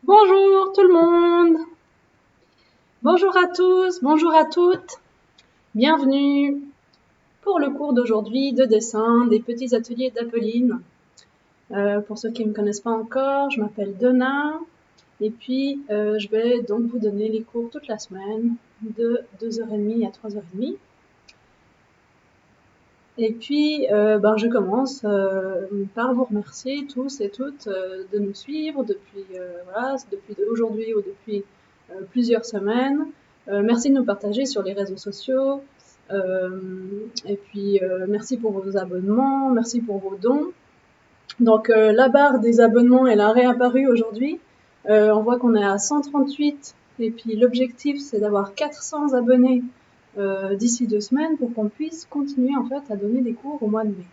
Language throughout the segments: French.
Bonjour tout le monde, bonjour à tous, bonjour à toutes, bienvenue pour le cours d'aujourd'hui de dessin des petits ateliers d'Apolline. Pour ceux qui ne me connaissent pas encore, je m'appelle Donna et puis je vais donc vous donner les cours toute la semaine de 2h30 à 3h30. Et puis je commence par vous remercier tous et toutes de nous suivre depuis aujourd'hui ou depuis plusieurs semaines. Merci de nous partager sur les réseaux sociaux. Et puis merci pour vos abonnements, merci pour vos dons. Donc la barre des abonnements elle a réapparu aujourd'hui. On voit qu'on est à 138 et puis l'objectif c'est d'avoir 400 abonnés d'ici 2 semaines pour qu'on puisse continuer en fait à donner des cours au mois de mai.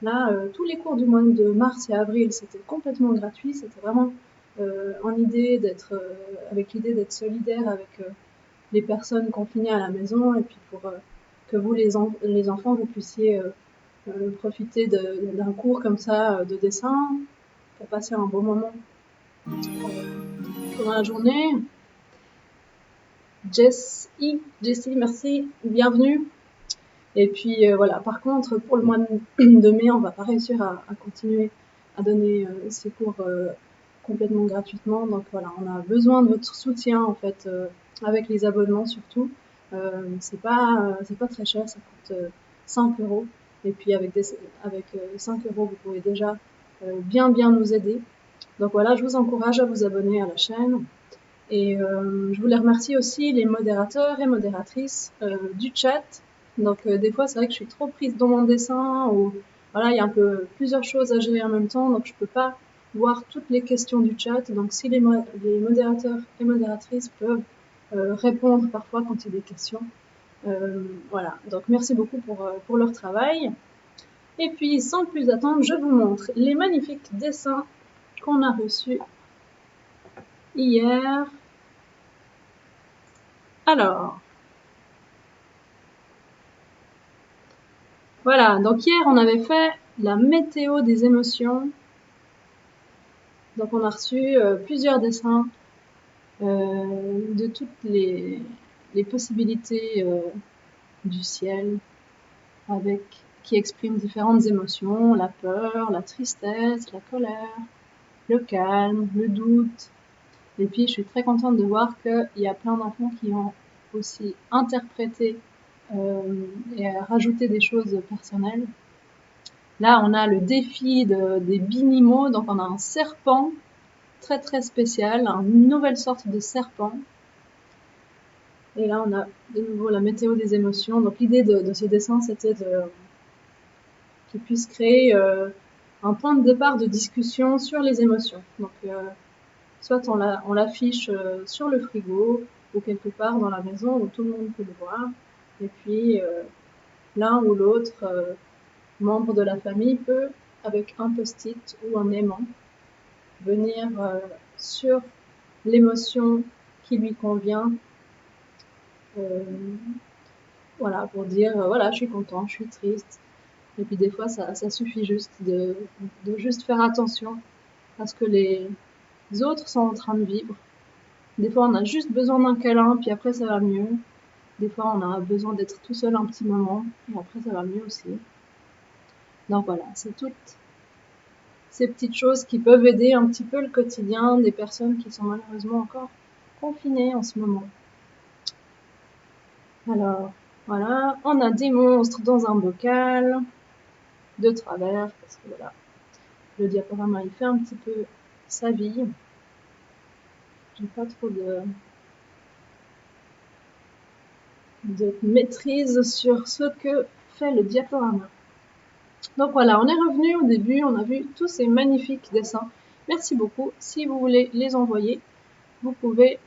Là, tous les cours du mois de mars et avril c'était complètement gratuit, c'était vraiment avec l'idée d'être solidaire avec les personnes confinées à la maison et puis pour que vous les enfants vous puissiez profiter d'un cours comme ça de dessin pour passer un bon moment pendant la journée. Jessie, merci, bienvenue. Et puis voilà, par contre, pour le mois de mai, on va pas réussir à continuer à donner ces cours complètement gratuitement. Donc voilà, on a besoin de votre soutien en fait, avec les abonnements surtout. C'est pas très cher, ça coûte 5 euros. Et puis avec 5 euros, vous pouvez déjà bien nous aider. Donc voilà, je vous encourage à vous abonner à la chaîne. Et je voulais remercier aussi les modérateurs et modératrices du chat. Donc des fois, c'est vrai que je suis trop prise dans mon dessin ou voilà, il y a un peu plusieurs choses à gérer en même temps, donc je peux pas voir toutes les questions du chat. Donc si les modérateurs et modératrices peuvent répondre parfois quand il y a des questions. Voilà, donc merci beaucoup pour leur travail. Et puis sans plus attendre, je vous montre les magnifiques dessins qu'on a reçus hier. Alors, voilà, donc hier on avait fait la météo des émotions. Donc on a reçu plusieurs dessins de toutes les possibilités du ciel qui expriment différentes émotions, la peur, la tristesse, la colère, le calme, le doute. Et puis je suis très contente de voir qu'il y a plein d'enfants qui ont aussi interprété et rajouté des choses personnelles. Là, on a le défi des binimaux, donc on a un serpent très très spécial, une nouvelle sorte de serpent. Et là, on a de nouveau la météo des émotions. Donc l'idée de ce dessin, c'était qu'il puisse créer un point de départ de discussion sur les émotions. Donc soit on l'affiche sur le frigo ou quelque part dans la maison où tout le monde peut le voir. Et puis l'un ou l'autre membre de la famille peut, avec un post-it ou un aimant, venir sur l'émotion qui lui convient, voilà, pour dire voilà, je suis content, je suis triste. Et puis des fois, ça suffit juste de juste faire attention à ce que les autres sont en train de vivre. Des fois, on a juste besoin d'un câlin, puis après, ça va mieux. Des fois, on a besoin d'être tout seul un petit moment, et après, ça va mieux aussi. Donc voilà, c'est toutes ces petites choses qui peuvent aider un petit peu le quotidien des personnes qui sont malheureusement encore confinées en ce moment. Alors, voilà, on a des monstres dans un bocal, de travers, parce que voilà, le diaporama, il fait un petit peu sa vie. J'ai pas trop de maîtrise sur ce que fait le diaporama. Donc voilà, on est revenu au début, on a vu tous ces magnifiques dessins. Merci beaucoup. Si vous voulez les envoyer, vous pouvez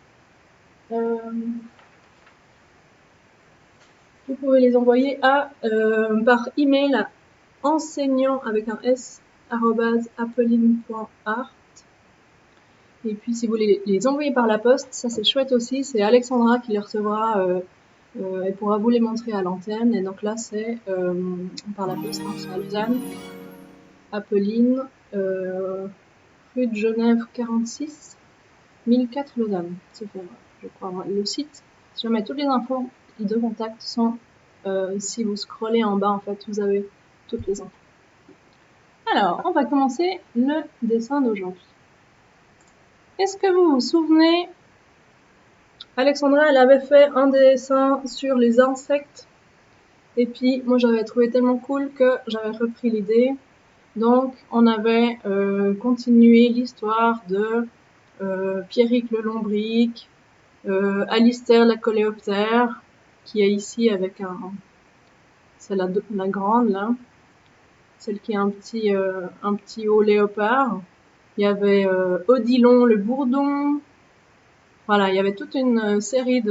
les envoyer par email à enseignant avec un s @apolline.art. Et puis si vous voulez les envoyer par la poste, ça c'est chouette aussi, c'est Alexandra qui les recevra, elle pourra vous les montrer à l'antenne. Et donc là c'est par la poste, c'est à Lausanne, Apolline, rue de Genève 46. 1004 Lausanne, c'est fait, je crois. Le site, si je mets toutes les infos de contact sont, si vous scrollez en bas, en fait, vous avez toutes les infos. Alors, on va commencer le dessin d'aujourd'hui. Est-ce que vous vous souvenez, Alexandra, elle avait fait un dessin sur les insectes. Et puis, moi, j'avais trouvé tellement cool que j'avais repris l'idée. Donc, on avait continué l'histoire de Pierrick le lombric, Alistair la coléoptère, qui est ici avec un... C'est la grande, là. Celle qui a un petit haut léopard. Il y avait Odilon le bourdon. Voilà, il y avait toute une série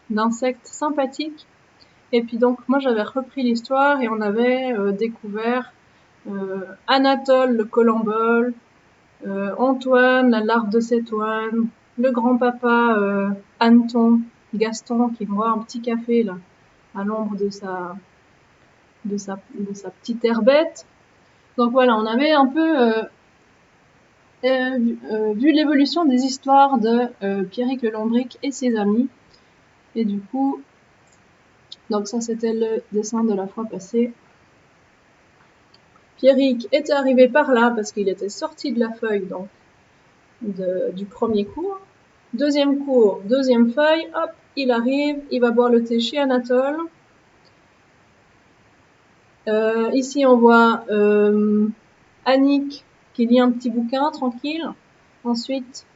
d'insectes sympathiques. Et puis donc, moi, j'avais repris l'histoire et on avait découvert Anatole le colambole, Antoine la larve de cétoine, le grand-papa Anton, Gaston, qui boit un petit café, là, à l'ombre de sa petite herbette. Donc voilà, on avait un peu vu l'évolution des histoires de Pierrick le lombric et ses amis. Et du coup, donc ça c'était le dessin de la fois passée. Pierrick était arrivé par là parce qu'il était sorti de la feuille donc du premier cours. Deuxième cours, deuxième feuille, hop, il arrive, il va boire le thé chez Anatole. Ici on voit Annick qui lit un petit bouquin tranquille. Ensuite,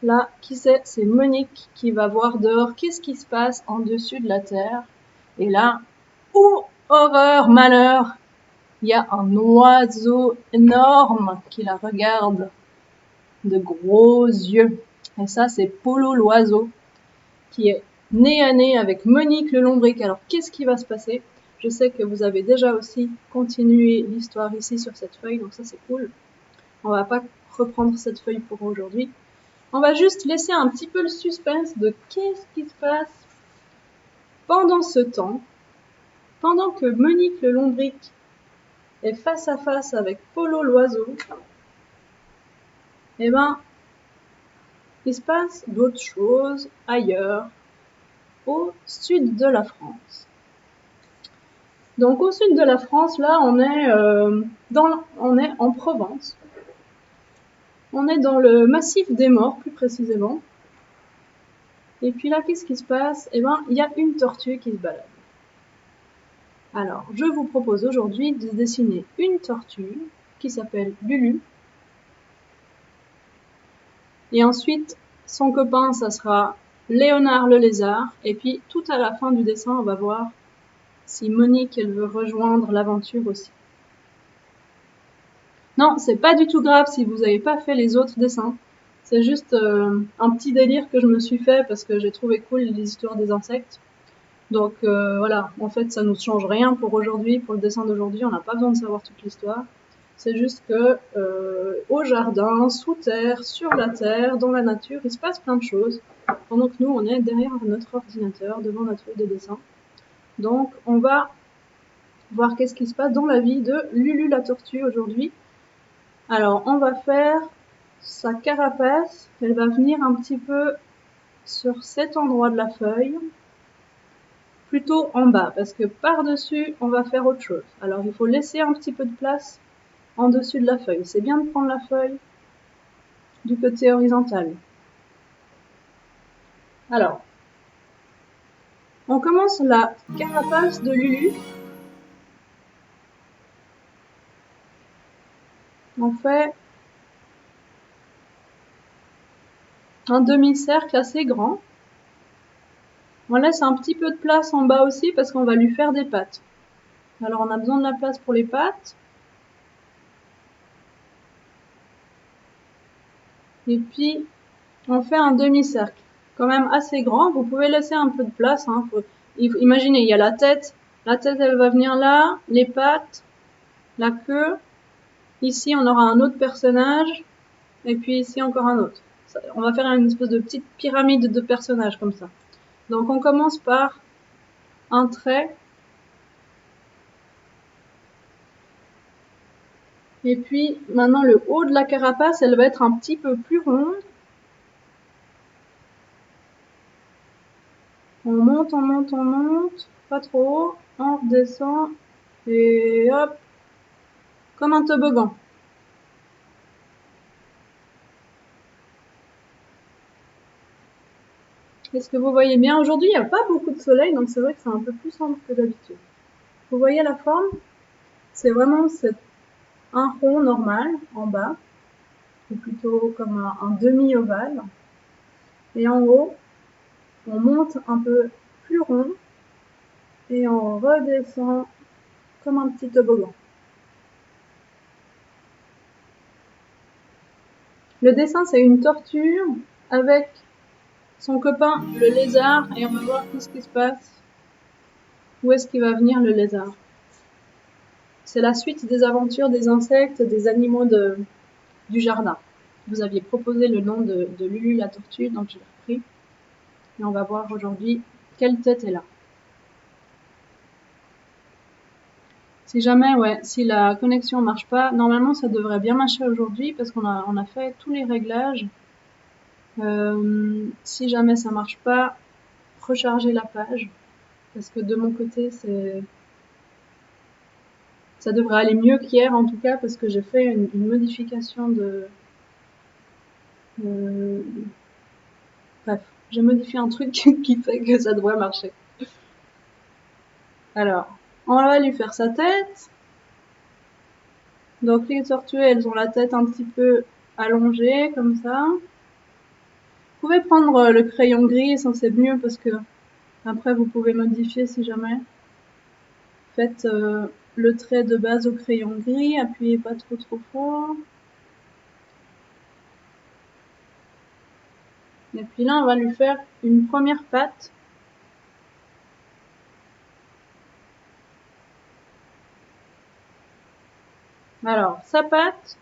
là, qui c'est? C'est Monique qui va voir dehors qu'est-ce qui se passe en dessus de la terre. Et là, horreur, malheur, il y a un oiseau énorme qui la regarde de gros yeux. Et ça, c'est Polo l'oiseau qui est nez à nez avec Monique le lombric. Alors, qu'est-ce qui va se passer? Je sais que vous avez déjà aussi continué l'histoire ici sur cette feuille, donc ça, c'est cool. On va pas reprendre cette feuille pour aujourd'hui. On va juste laisser un petit peu le suspense de qu'est-ce qui se passe pendant ce temps, pendant que Monique le lombric est face à face avec Polo l'oiseau. Eh ben, il se passe d'autres choses ailleurs, au sud de la France. Donc au sud de la France, là, on est en Provence. On est dans le massif des Morts, plus précisément. Et puis là, qu'est-ce qui se passe? Eh ben, il y a une tortue qui se balade. Alors, je vous propose aujourd'hui de dessiner une tortue qui s'appelle Lulu. Et ensuite, son copain, ça sera Léonard le lézard. Et puis, tout à la fin du dessin, on va voir si Monique, elle veut rejoindre l'aventure aussi. Non, c'est pas du tout grave si vous n'avez pas fait les autres dessins. C'est juste un petit délire que je me suis fait parce que j'ai trouvé cool les histoires des insectes. Donc voilà, en fait, ça nous change rien pour aujourd'hui, pour le dessin d'aujourd'hui. On n'a pas besoin de savoir toute l'histoire. C'est juste que au jardin, sous terre, sur la terre, dans la nature, il se passe plein de choses. Pendant que nous, on est derrière notre ordinateur, devant notre feuille de dessin. Donc, on va voir qu'est-ce qui se passe dans la vie de Lulu la tortue aujourd'hui. Alors, on va faire sa carapace. Elle va venir un petit peu sur cet endroit de la feuille, plutôt en bas, parce que par-dessus, on va faire autre chose. Alors, il faut laisser un petit peu de place en dessus de la feuille. C'est bien de prendre la feuille du côté horizontal. Alors, on commence la carapace de Lulu. On fait un demi-cercle assez grand. On laisse un petit peu de place en bas aussi parce qu'on va lui faire des pattes. Alors, on a besoin de la place pour les pattes. Et puis, on fait un demi-cercle, quand même assez grand. Vous pouvez laisser un peu de place. Imaginez, il y a la tête. La tête, elle va venir là, les pattes, la queue. Ici, on aura un autre personnage. Et puis ici, encore un autre. On va faire une espèce de petite pyramide de personnages comme ça. Donc, on commence par un trait. Et puis, maintenant, le haut de la carapace, elle va être un petit peu plus ronde. On monte, on monte, on monte, pas trop haut, on redescend, et hop, comme un toboggan. Est-ce que vous voyez bien? Aujourd'hui, il n'y a pas beaucoup de soleil, donc c'est vrai que c'est un peu plus sombre que d'habitude. Vous voyez la forme? C'est vraiment un rond normal en bas, ou plutôt comme un demi-ovale. Et en haut, on monte un peu plus rond et on redescend comme un petit toboggan. Le dessin, c'est une tortue avec son copain le lézard et on va voir qu'est-ce qui se passe. Où est-ce qu'il va venir le lézard? C'est la suite des aventures des insectes, des animaux du jardin. Vous aviez proposé le nom de Lulu la tortue, donc je l'ai repris. Et on va voir aujourd'hui quelle tête est là. Si jamais, ouais, si la connexion marche pas, normalement ça devrait bien marcher aujourd'hui parce qu'on a fait tous les réglages. Si jamais ça marche pas, rechargez la page parce que de mon côté ça devrait aller mieux qu'hier en tout cas parce que j'ai fait une modification bref, j'ai modifié un truc qui fait que ça devrait marcher. Alors, on va lui faire sa tête. Donc les tortues, elles ont la tête un petit peu allongée comme ça. Vous pouvez prendre le crayon gris, ça c'est mieux parce que après vous pouvez modifier si jamais. Faites le trait de base au crayon gris, appuyez pas trop fort. Et puis là, on va lui faire une première patte. Alors, sa patte,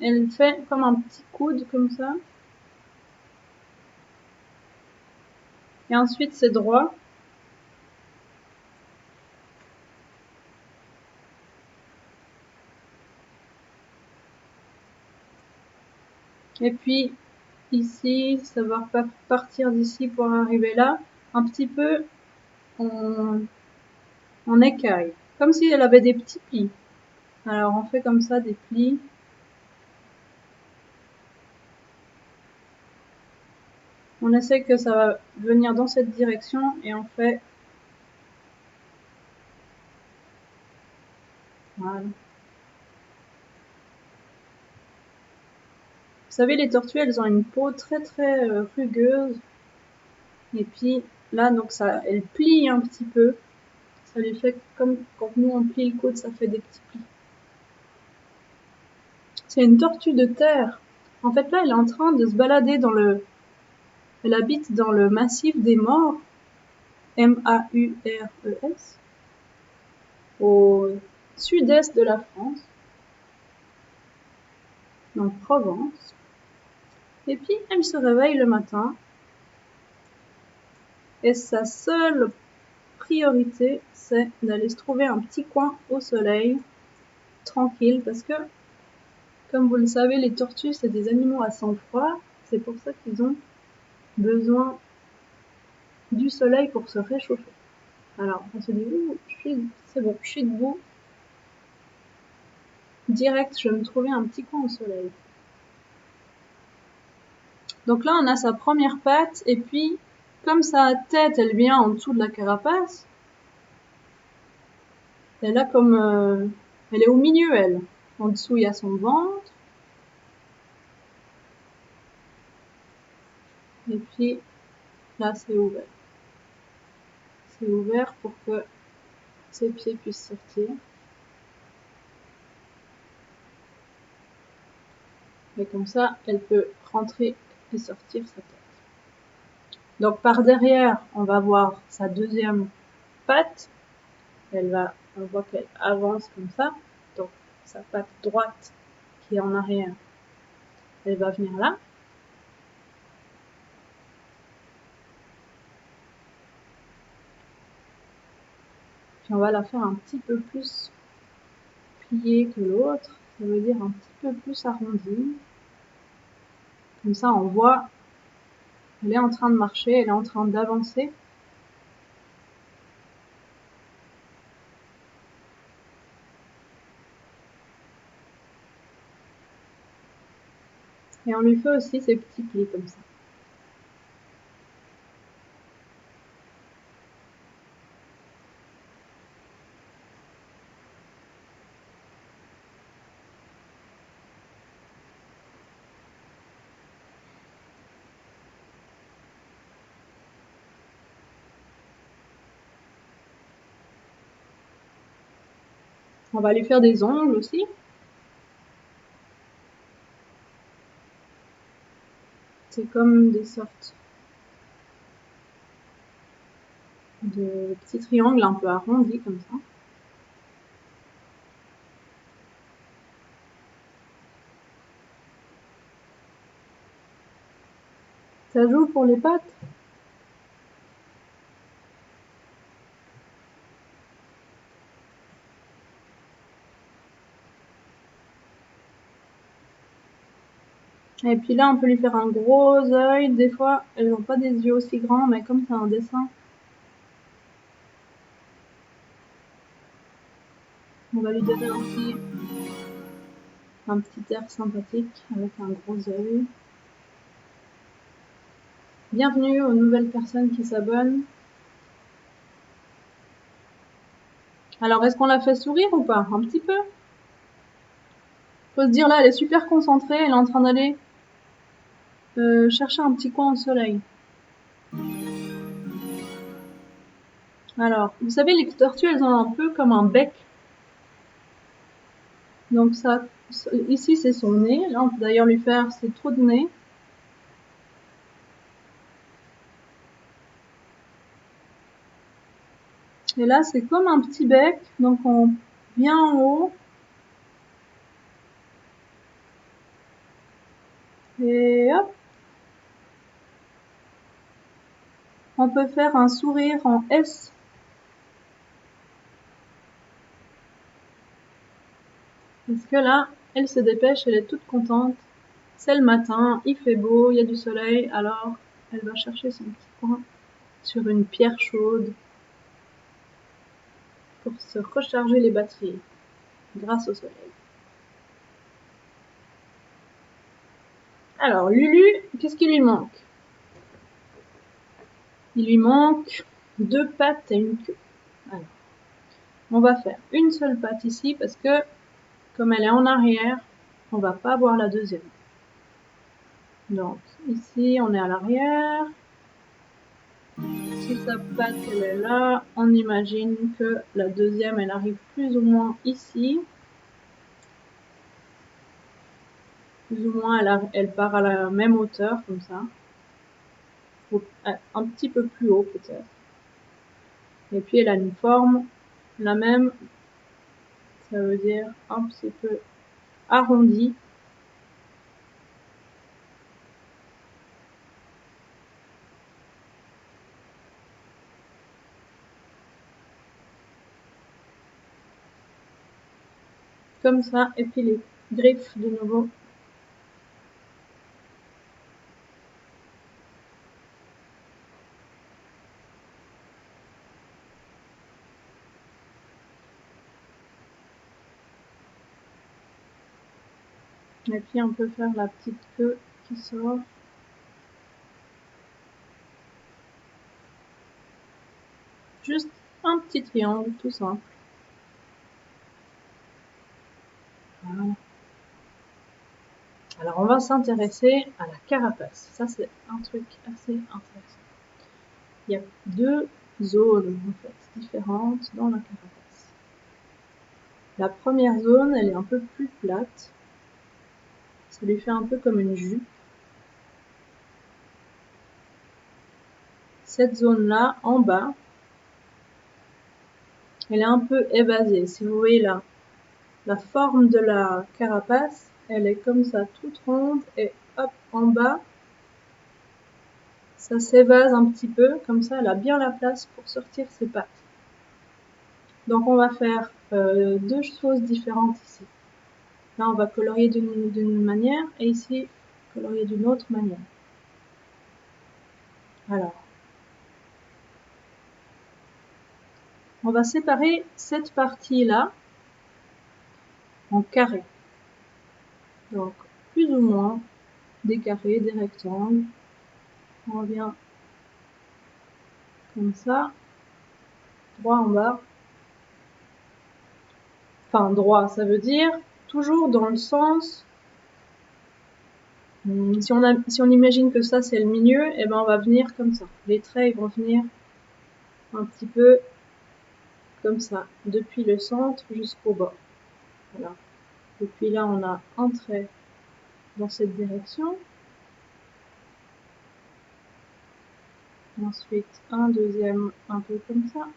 elle fait comme un petit coude comme ça. Et ensuite, c'est droit. Et puis, ici, ça va partir d'ici pour arriver là, un petit peu en écaille. Comme si elle avait des petits plis. Alors, on fait comme ça, des plis. On essaie que ça va venir dans cette direction et on fait... Voilà. Vous savez, les tortues, elles ont une peau très rugueuse. Et puis là, donc ça, elle plie un petit peu. Ça lui fait comme quand nous on plie le coude, ça fait des petits plis. C'est une tortue de terre. En fait, là, elle est en train de se balader elle habite dans le massif des Maures, M-A-U-R-E-S, au sud-est de la France, donc Provence. Et puis, elle se réveille le matin. Et sa seule priorité, c'est d'aller se trouver un petit coin au soleil, tranquille, parce que, comme vous le savez, les tortues, c'est des animaux à sang froid. C'est pour ça qu'ils ont besoin du soleil pour se réchauffer. Alors, on se dit, c'est bon, je suis debout. Direct, je vais me trouver un petit coin au soleil. Donc là, on a sa première patte, et puis, comme sa tête, elle vient en dessous de la carapace, elle a comme... elle est au milieu, elle. En dessous, il y a son ventre. Et puis, là, c'est ouvert. C'est ouvert pour que ses pieds puissent sortir. Et comme ça, elle peut rentrer et sortir sa tête. Donc par derrière, on va voir sa deuxième patte. On voit qu'elle avance comme ça. Donc sa patte droite qui est en arrière, elle va venir là. Puis on va la faire un petit peu plus pliée que l'autre. Ça veut dire un petit peu plus arrondie. Comme ça, on voit Elle est en train de marcher, elle est en train d'avancer. Et on lui fait aussi ces petits plis comme ça. On va lui faire des ongles aussi. C'est comme des sortes de petits triangles un peu arrondis comme ça. Ça joue pour les pattes. Et puis là, on peut lui faire un gros œil. Des fois, elles n'ont pas des yeux aussi grands, mais comme c'est un dessin, on va lui donner un petit air sympathique avec un gros œil. Bienvenue aux nouvelles personnes qui s'abonnent. Alors, est-ce qu'on la fait sourire ou pas? Un petit peu. Faut se dire là, elle est super concentrée, elle est en train d'aller chercher un petit coin au soleil. Alors, vous savez, les tortues, elles ont un peu comme un bec. Donc ça, ici c'est son nez. Là, on peut d'ailleurs lui faire ses trous de nez. Et là, c'est comme un petit bec. Donc on vient en haut. Et hop. On peut faire un sourire en S. Parce que là, elle se dépêche, elle est toute contente. C'est le matin, il fait beau, il y a du soleil, alors elle va chercher son petit coin sur une pierre chaude pour se recharger les batteries grâce au soleil. Alors, Lulu, qu'est-ce qui lui manque? Il lui manque 2 pattes et une queue. Alors, on va faire une seule patte ici parce que comme elle est en arrière, on va pas voir la deuxième. Donc ici on est à l'arrière. Si sa patte elle est là, on imagine que la deuxième elle arrive plus ou moins ici. Plus ou moins elle part à la même hauteur comme ça. Un petit peu plus haut peut-être. Et puis elle a une forme la même, ça veut dire un petit peu arrondi. Comme ça, et puis les griffes de nouveau. Et puis on peut faire la petite queue qui sort. Juste un petit triangle tout simple. Voilà. Alors on va s'intéresser à la carapace. Ça c'est un truc assez intéressant. Il y a 2 zones en fait différentes dans la carapace. La première zone, elle est un peu plus plate. Ça lui fait un peu comme une jupe. Cette zone-là, en bas, elle est un peu évasée. Si vous voyez là, la forme de la carapace, elle est comme ça, toute ronde, et hop, en bas, ça s'évase un petit peu, comme ça, elle a bien la place pour sortir ses pattes. Donc on va faire 2 choses différentes ici. Là, on va colorier d'une manière, et ici, colorier d'une autre manière. Alors, on va séparer cette partie-là en carrés. Donc, plus ou moins des carrés, des rectangles. On vient comme ça, droit en bas. Enfin, droit, ça veut dire toujours dans le sens. Si on imagine que ça c'est le milieu, et ben on va venir comme ça. Les traits ils vont venir un petit peu comme ça, depuis le centre jusqu'au bas. Voilà. Et puis là on a un trait dans cette direction. Ensuite un deuxième un peu comme ça.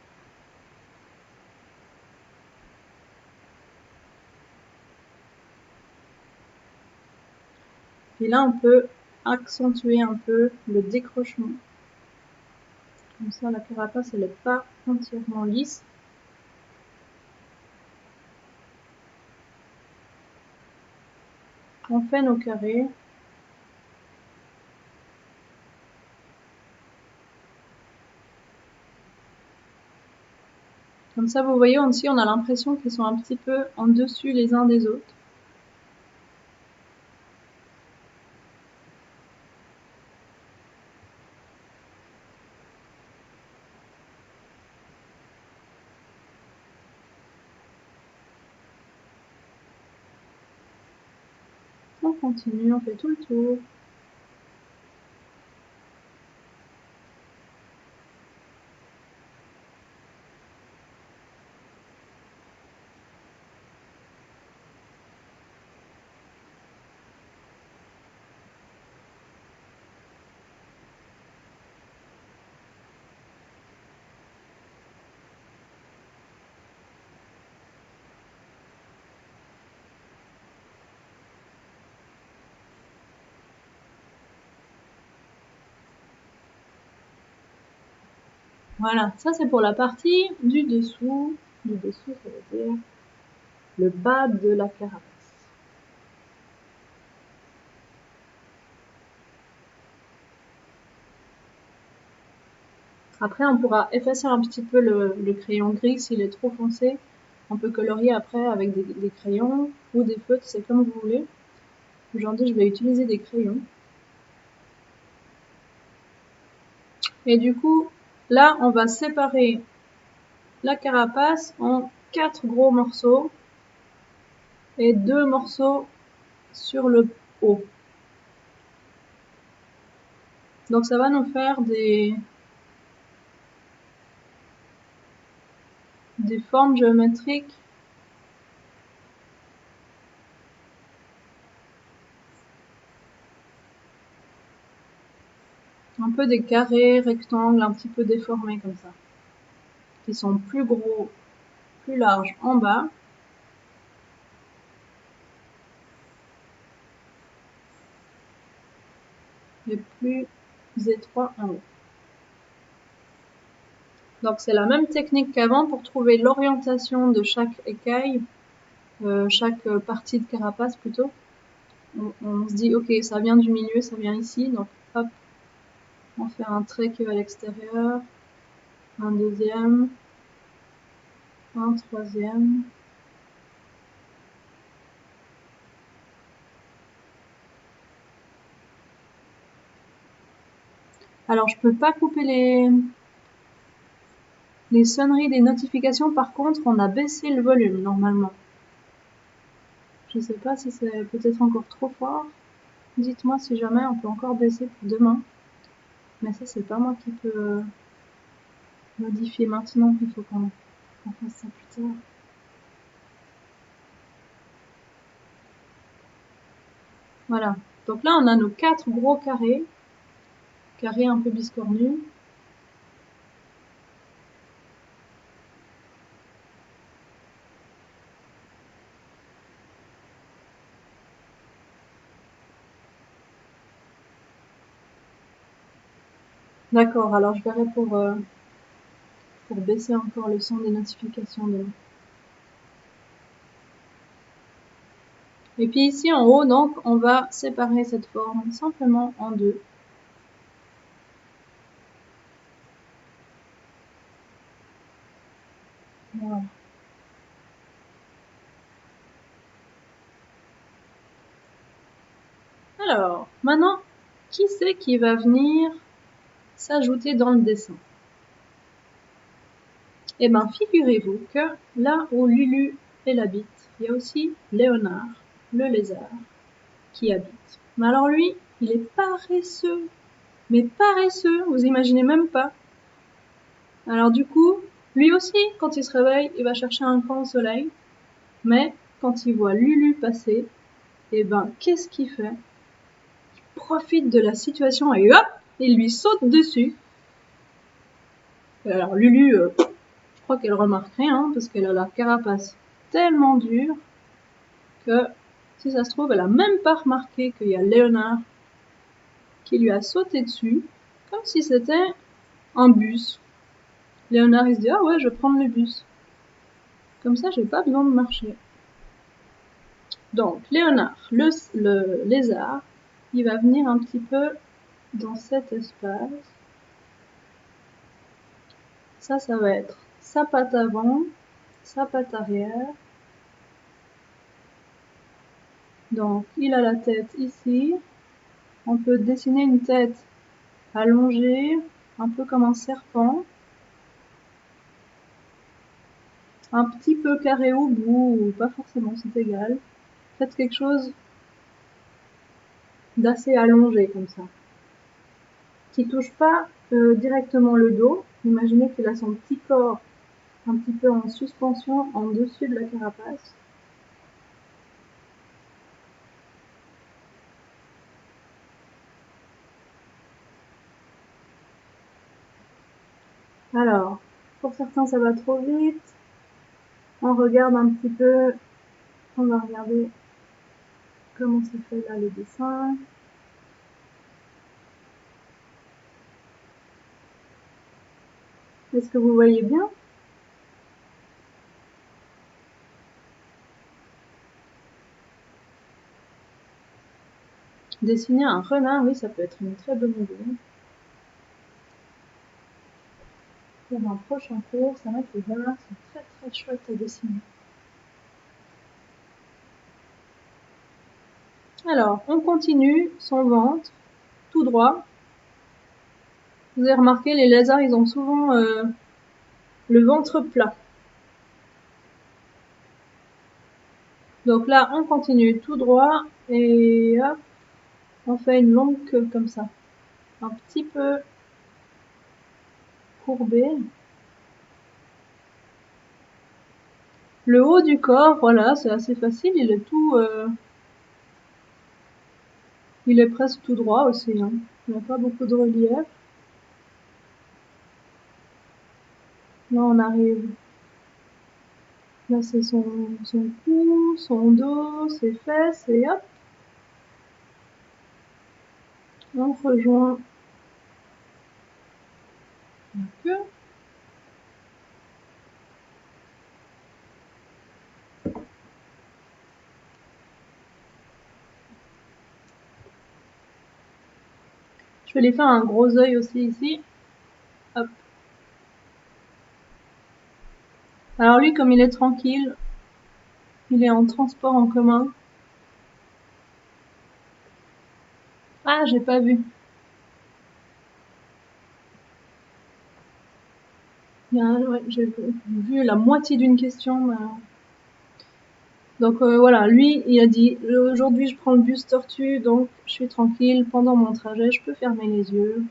Et là on peut accentuer un peu le décrochement. Comme ça la carapace elle n'est pas entièrement lisse. On fait nos carrés. Comme ça, vous voyez aussi, on a l'impression qu'ils sont un petit peu en dessus les uns des autres. On continue, on fait tout le tour. Voilà, ça c'est pour la partie du dessous. Du dessous, ça veut dire le bas de la carapace. Après, on pourra effacer un petit peu le crayon gris s'il est trop foncé. On peut colorier après avec des crayons ou des feutres, c'est comme vous voulez. Aujourd'hui, je vais utiliser des crayons. Et du coup, là, on va séparer la carapace en 4 gros morceaux et 2 morceaux sur le haut. Donc ça va nous faire des formes géométriques un peu des carrés, rectangles, un petit peu déformés comme ça, qui sont plus gros, plus larges en bas et plus étroits en haut. Donc c'est la même technique qu'avant pour trouver l'orientation de chaque écaille, chaque partie de carapace plutôt. On se dit ok, ça vient du milieu, ça vient ici, donc hop, on fait un trait qui va à l'extérieur, un deuxième, un troisième. Alors je peux pas couper les sonneries des notifications. Par contre, on a baissé le volume normalement. Je sais pas si c'est peut-être encore trop fort. Dites-moi si jamais on peut encore baisser pour demain. Mais ça, c'est pas moi qui peux modifier maintenant. Il faut qu'on fasse ça plus tard. Voilà. Donc là, on a nos 4 gros carrés. Carrés un peu biscornus. D'accord, alors je verrai pour baisser encore le son des notifications demain. Et puis ici en haut, donc, on va séparer cette forme simplement en deux. Voilà. Alors, maintenant, qui c'est qui va venir s'ajouter dans le dessin? Eh ben, figurez-vous que là où Lulu habite, il y a aussi Léonard, le lézard, qui habite. Mais alors lui, il est paresseux. Mais paresseux, vous imaginez même pas. Alors du coup, lui aussi, quand il se réveille, il va chercher un coin au soleil. Mais quand il voit Lulu passer, eh ben, qu'est-ce qu'il fait? Il profite de la situation et hop, il lui saute dessus. Et alors Lulu, je crois qu'elle remarque rien, parce qu'elle a la carapace tellement dure que, si ça se trouve, elle a même pas remarqué qu'il y a Léonard qui lui a sauté dessus, comme si c'était un bus. Léonard, il se dit, ah ouais, je vais prendre le bus. Comme ça, j'ai pas besoin de marcher. Donc, Léonard, le lézard, il va venir un petit peu dans cet espace. Ça va être sa patte avant, sa patte arrière. Donc, il a la tête ici. On peut dessiner une tête allongée, un peu comme un serpent. Un petit peu carré au bout, ou pas forcément, c'est égal. Faites quelque chose d'assez allongé comme ça. Qui touche pas directement le dos. Imaginez qu'il a son petit corps un petit peu en suspension en dessus de la carapace. Alors, pour certains ça va trop vite. On regarde un petit peu, on va regarder comment c'est fait là le dessin. Est-ce que vous voyez bien? Dessiner un renard, oui, ça peut être une très bonne idée. Pour un prochain cours, c'est vrai que les renards sont très très chouettes à dessiner. Alors, on continue son ventre, tout droit. Vous avez remarqué, les lézards, ils ont souvent le ventre plat. Donc là, on continue tout droit et hop, on fait une longue queue comme ça. Un petit peu courbée. Le haut du corps, voilà, c'est assez facile, il est tout... il est presque tout droit aussi, hein. Il n'y a pas beaucoup de relief. Là, on arrive... Là, c'est son cou, son dos, ses fesses, et hop, on rejoint la queue. Je vais lui faire un gros œil aussi ici. Hop. Alors lui, comme il est tranquille, il est en transport en commun. Ah, j'ai pas vu. Ouais, j'ai vu la moitié d'une question. Mais... Donc voilà, lui, il a dit aujourd'hui je prends le bus Tortue, donc je suis tranquille pendant mon trajet, je peux fermer les yeux.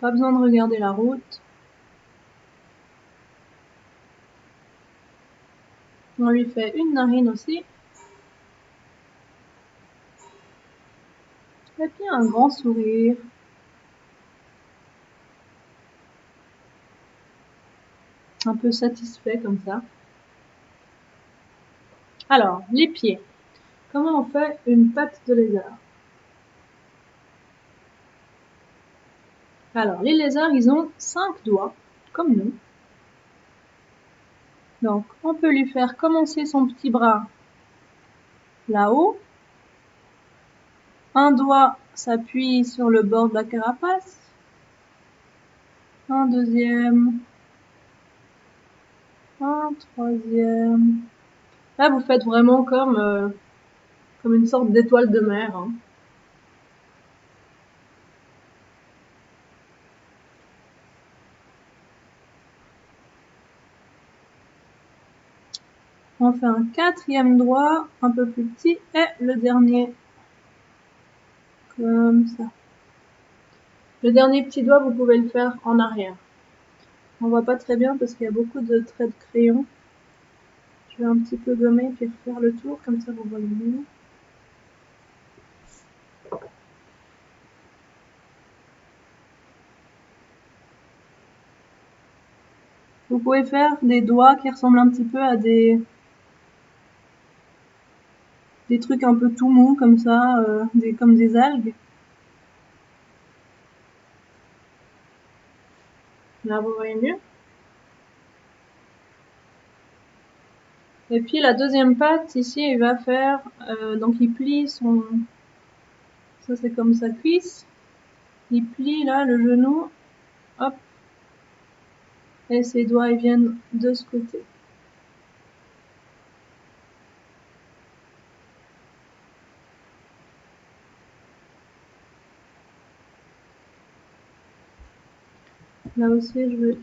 Pas besoin de regarder la route. On lui fait une narine aussi. Et puis un grand sourire. Un peu satisfait comme ça. Alors, les pieds. Comment on fait une patte de lézard? Alors, les lézards, ils ont 5 doigts, comme nous. Donc, on peut lui faire commencer son petit bras là-haut. Un doigt s'appuie sur le bord de la carapace. Un deuxième Un troisième. Là, vous faites vraiment comme une sorte d'étoile de mer. Hein. On fait un quatrième doigt, un peu plus petit, et le dernier. Comme ça. Le dernier petit doigt, vous pouvez le faire en arrière. On voit pas très bien parce qu'il y a beaucoup de traits de crayon. Je vais un petit peu gommer puis refaire le tour, comme ça vous voyez mieux. Vous pouvez faire des doigts qui ressemblent un petit peu à des trucs un peu tout mous comme ça, comme des algues. Là, vous voyez mieux. Et puis la deuxième patte, ici, il va faire, donc il plie son, ça c'est comme sa cuisse, il plie là le genou, hop, et ses doigts ils viennent de ce côté. Là aussi, je vais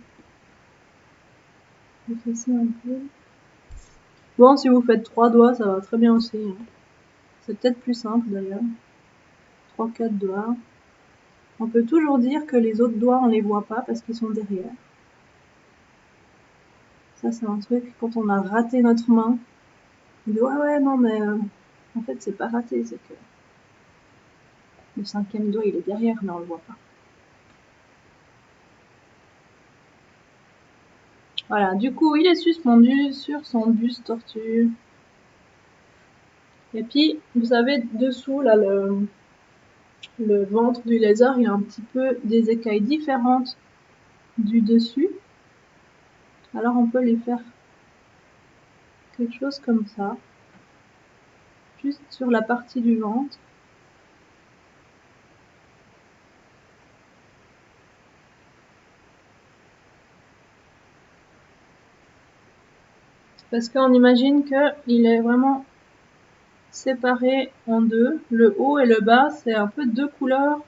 effacer un peu. Bon, si vous faites 3 doigts, ça va très bien aussi. Hein. C'est peut-être plus simple d'ailleurs. 3-4 doigts. On peut toujours dire que les autres doigts, on les voit pas parce qu'ils sont derrière. Ça, c'est un truc, quand on a raté notre main, on dit ouais, non, mais en fait, c'est pas raté, c'est que le 5e doigt, il est derrière, mais on le voit pas. Voilà, du coup, il est suspendu sur son buste tortue. Et puis, vous savez, dessous, là, le ventre du lézard, il a un petit peu des écailles différentes du dessus. Alors, on peut les faire quelque chose comme ça, juste sur la partie du ventre. Parce qu'on imagine qu'il est vraiment séparé en deux. Le haut et le bas, c'est un peu deux couleurs,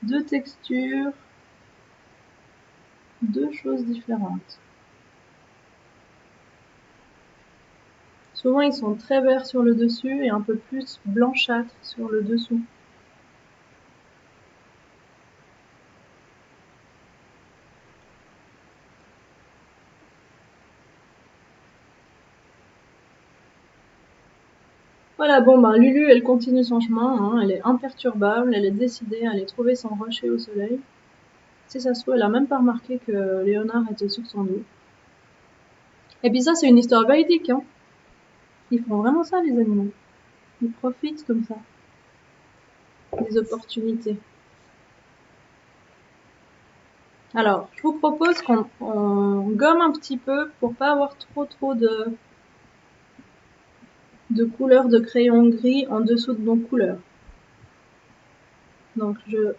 deux textures, deux choses différentes. Souvent, ils sont très verts sur le dessus et un peu plus blanchâtres sur le dessous. Voilà, bon, ben, Lulu, elle continue son chemin, hein, elle est imperturbable, elle est décidée à aller trouver son rocher au soleil. Si ça se trouve, elle a même pas remarqué que Léonard était sur son dos. Et puis ça, c'est une histoire véridique, hein. Ils font vraiment ça, les animaux. Ils profitent comme ça des opportunités. Alors, je vous propose qu'on gomme un petit peu pour pas avoir trop de couleurs de crayon gris en dessous de nos couleurs. Donc comment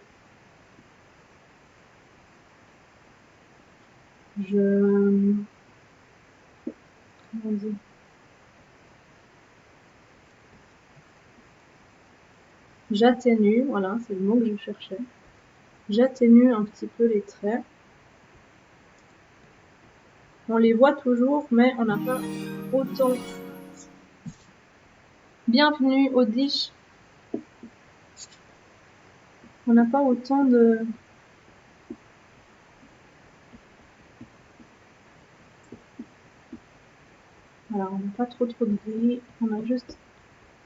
on dit, j'atténue, voilà, c'est le mot que je cherchais. J'atténue un petit peu les traits. On les voit toujours, mais on n'a pas autant. Bienvenue au Dish. On n'a pas autant de. Voilà, on n'a pas trop de gris. On a juste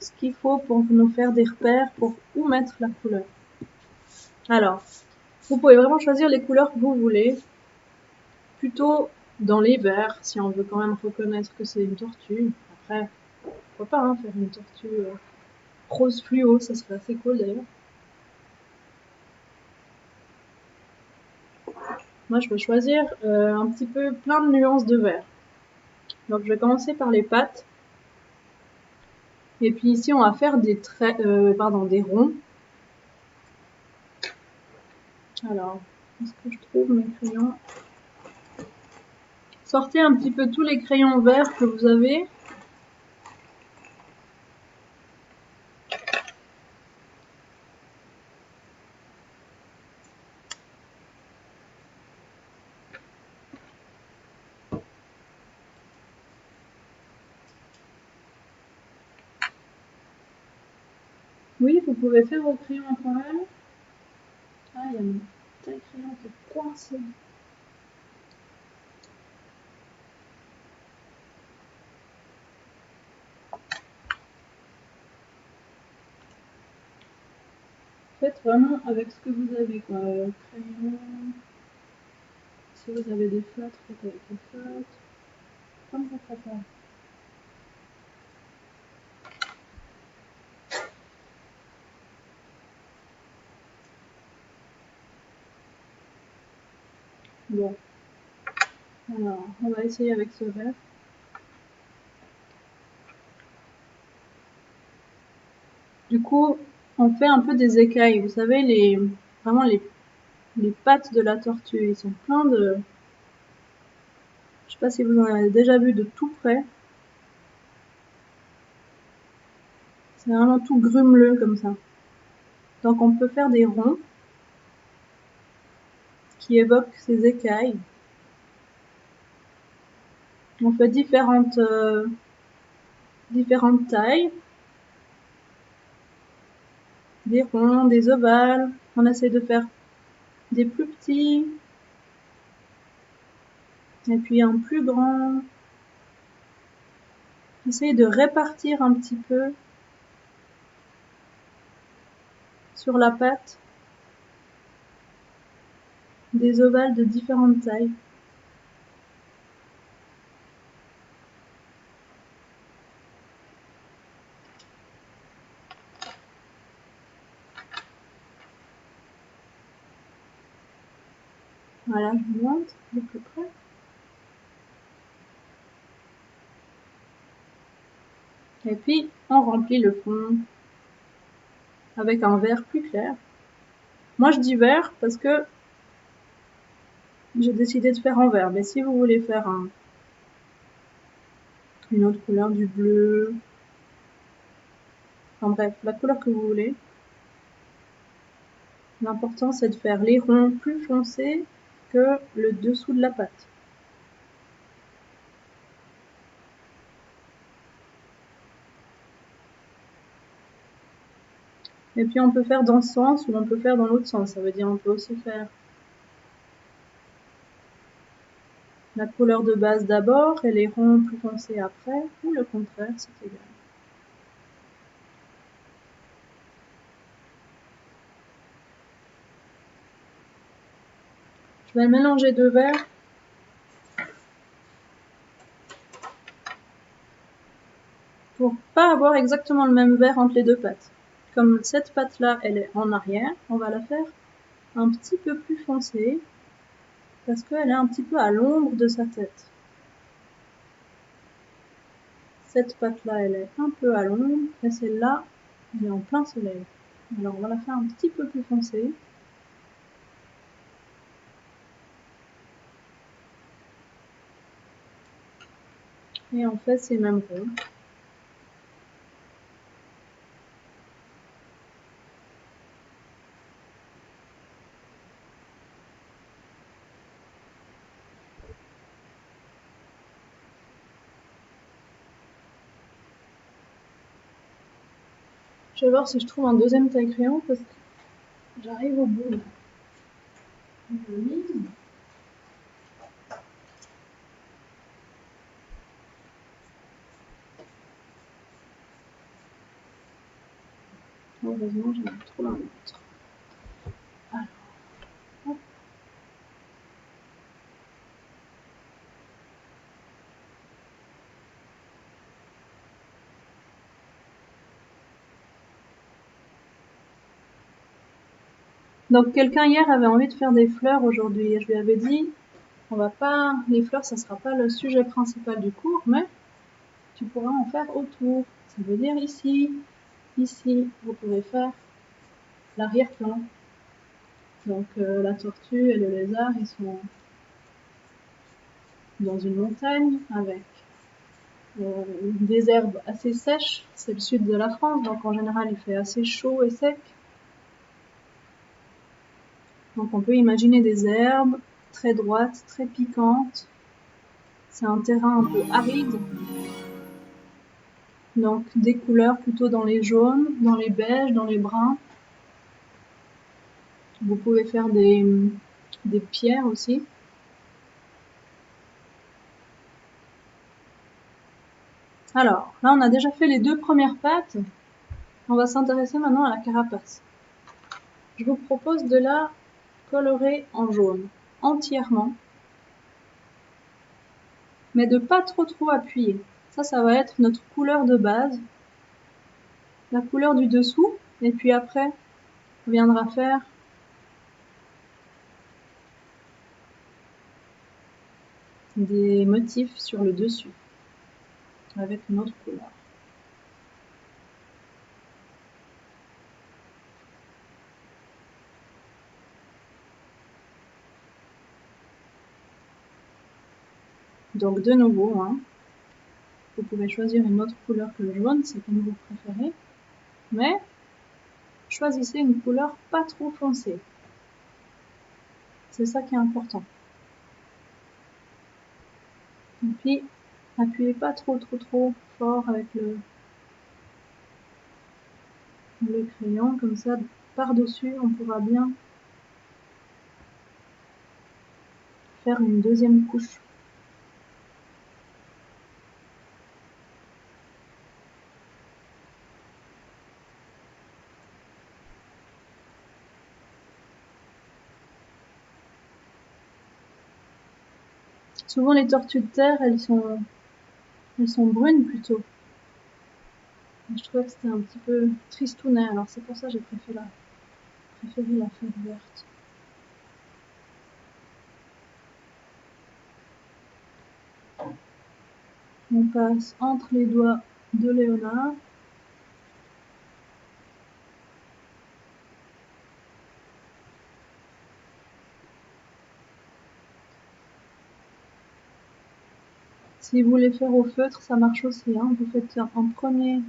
ce qu'il faut pour nous faire des repères pour où mettre la couleur. Alors, vous pouvez vraiment choisir les couleurs que vous voulez. Plutôt dans les verts, si on veut quand même reconnaître que c'est une tortue. Après, pourquoi pas hein, faire une tortue rose fluo, ça serait assez cool d'ailleurs. Moi, je vais choisir un petit peu plein de nuances de vert. Donc, je vais commencer par les pattes. Et puis ici, on va faire des traits, des ronds. Alors, est-ce que je trouve mes crayons? Sortez un petit peu tous les crayons verts que vous avez. Oui, vous pouvez faire vos crayons aquarelle. Ah, il y a mon taille crayon qui est coincé. Faites vraiment avec ce que vous avez, quoi. Crayon. Si vous avez des feutres, faites avec les feutres. Comme vous préférez. Bon. Alors, on va essayer avec ce vert. Du coup, on fait un peu des écailles. Vous savez, vraiment les pattes de la tortue, ils sont pleins de... Je sais pas si vous en avez déjà vu de tout près. C'est vraiment tout grumeleux comme ça. Donc on peut faire des ronds qui évoquent ces écailles. On fait différentes tailles. Des ronds, des ovales. On essaie de faire des plus petits. Et puis un plus grand. Essaye de répartir un petit peu sur la pâte des ovales de différentes tailles. Voilà, je vous montre de plus près. Et puis, on remplit le fond avec un vert plus clair. Moi, je dis vert parce que j'ai décidé de faire en vert. Mais si vous voulez faire une autre couleur, du bleu, enfin bref, la couleur que vous voulez. L'important, c'est de faire les ronds plus foncés que le dessous de la pâte. Et puis on peut faire dans ce sens ou on peut faire dans l'autre sens. Ça veut dire on peut aussi faire la couleur de base d'abord et les ronds plus foncés après, ou le contraire, c'est égal. Je vais mélanger deux verres. Pour pas avoir exactement le même vert entre les deux pâtes. Comme cette pâte-là, elle est en arrière, on va la faire un petit peu plus foncée parce qu'elle est un petit peu à l'ombre de sa tête. Cette pâte-là, elle est un peu à l'ombre et celle-là, elle est en plein soleil. Alors on va la faire un petit peu plus foncée. Et on fait ces mêmes ronds. Je vais voir si je trouve un deuxième taille-crayon parce que j'arrive au bout là. Je mise. Heureusement, j'en ai trouvé un autre. Alors, hop. Donc quelqu'un hier avait envie de faire des fleurs aujourd'hui et je lui avais dit on va pas, les fleurs ça sera pas le sujet principal du cours, mais tu pourras en faire autour. Ça veut dire ici, vous pouvez faire l'arrière-plan. Donc la tortue et le lézard ils sont dans une montagne avec des herbes assez sèches. C'est le sud de la France, donc en général il fait assez chaud et sec. Donc on peut imaginer des herbes très droites, très piquantes. C'est un terrain un peu aride. Donc des couleurs plutôt dans les jaunes, dans les beiges, dans les bruns. Vous pouvez faire des pierres aussi. Alors, là on a déjà fait les deux premières pattes. On va s'intéresser maintenant à la carapace. Je vous propose de la colorer en jaune entièrement, mais de pas trop appuyer. Ça va être notre couleur de base, la couleur du dessous, et puis après, on viendra faire des motifs sur le dessus, avec une autre couleur. Donc de nouveau, hein, vous pouvez choisir une autre couleur que le jaune, c'est comme vous préférez, mais choisissez une couleur pas trop foncée. C'est ça qui est important. Et puis, appuyez pas trop fort avec le crayon, comme ça, par-dessus, on pourra bien faire une deuxième couche. Souvent les tortues de terre, elles sont brunes plutôt. Je trouvais que c'était un petit peu tristounet, alors c'est pour ça que j'ai préféré la faire verte. On passe entre les doigts de Léonard. Si vous voulez faire au feutre, ça marche aussi, hein. Vous faites un premier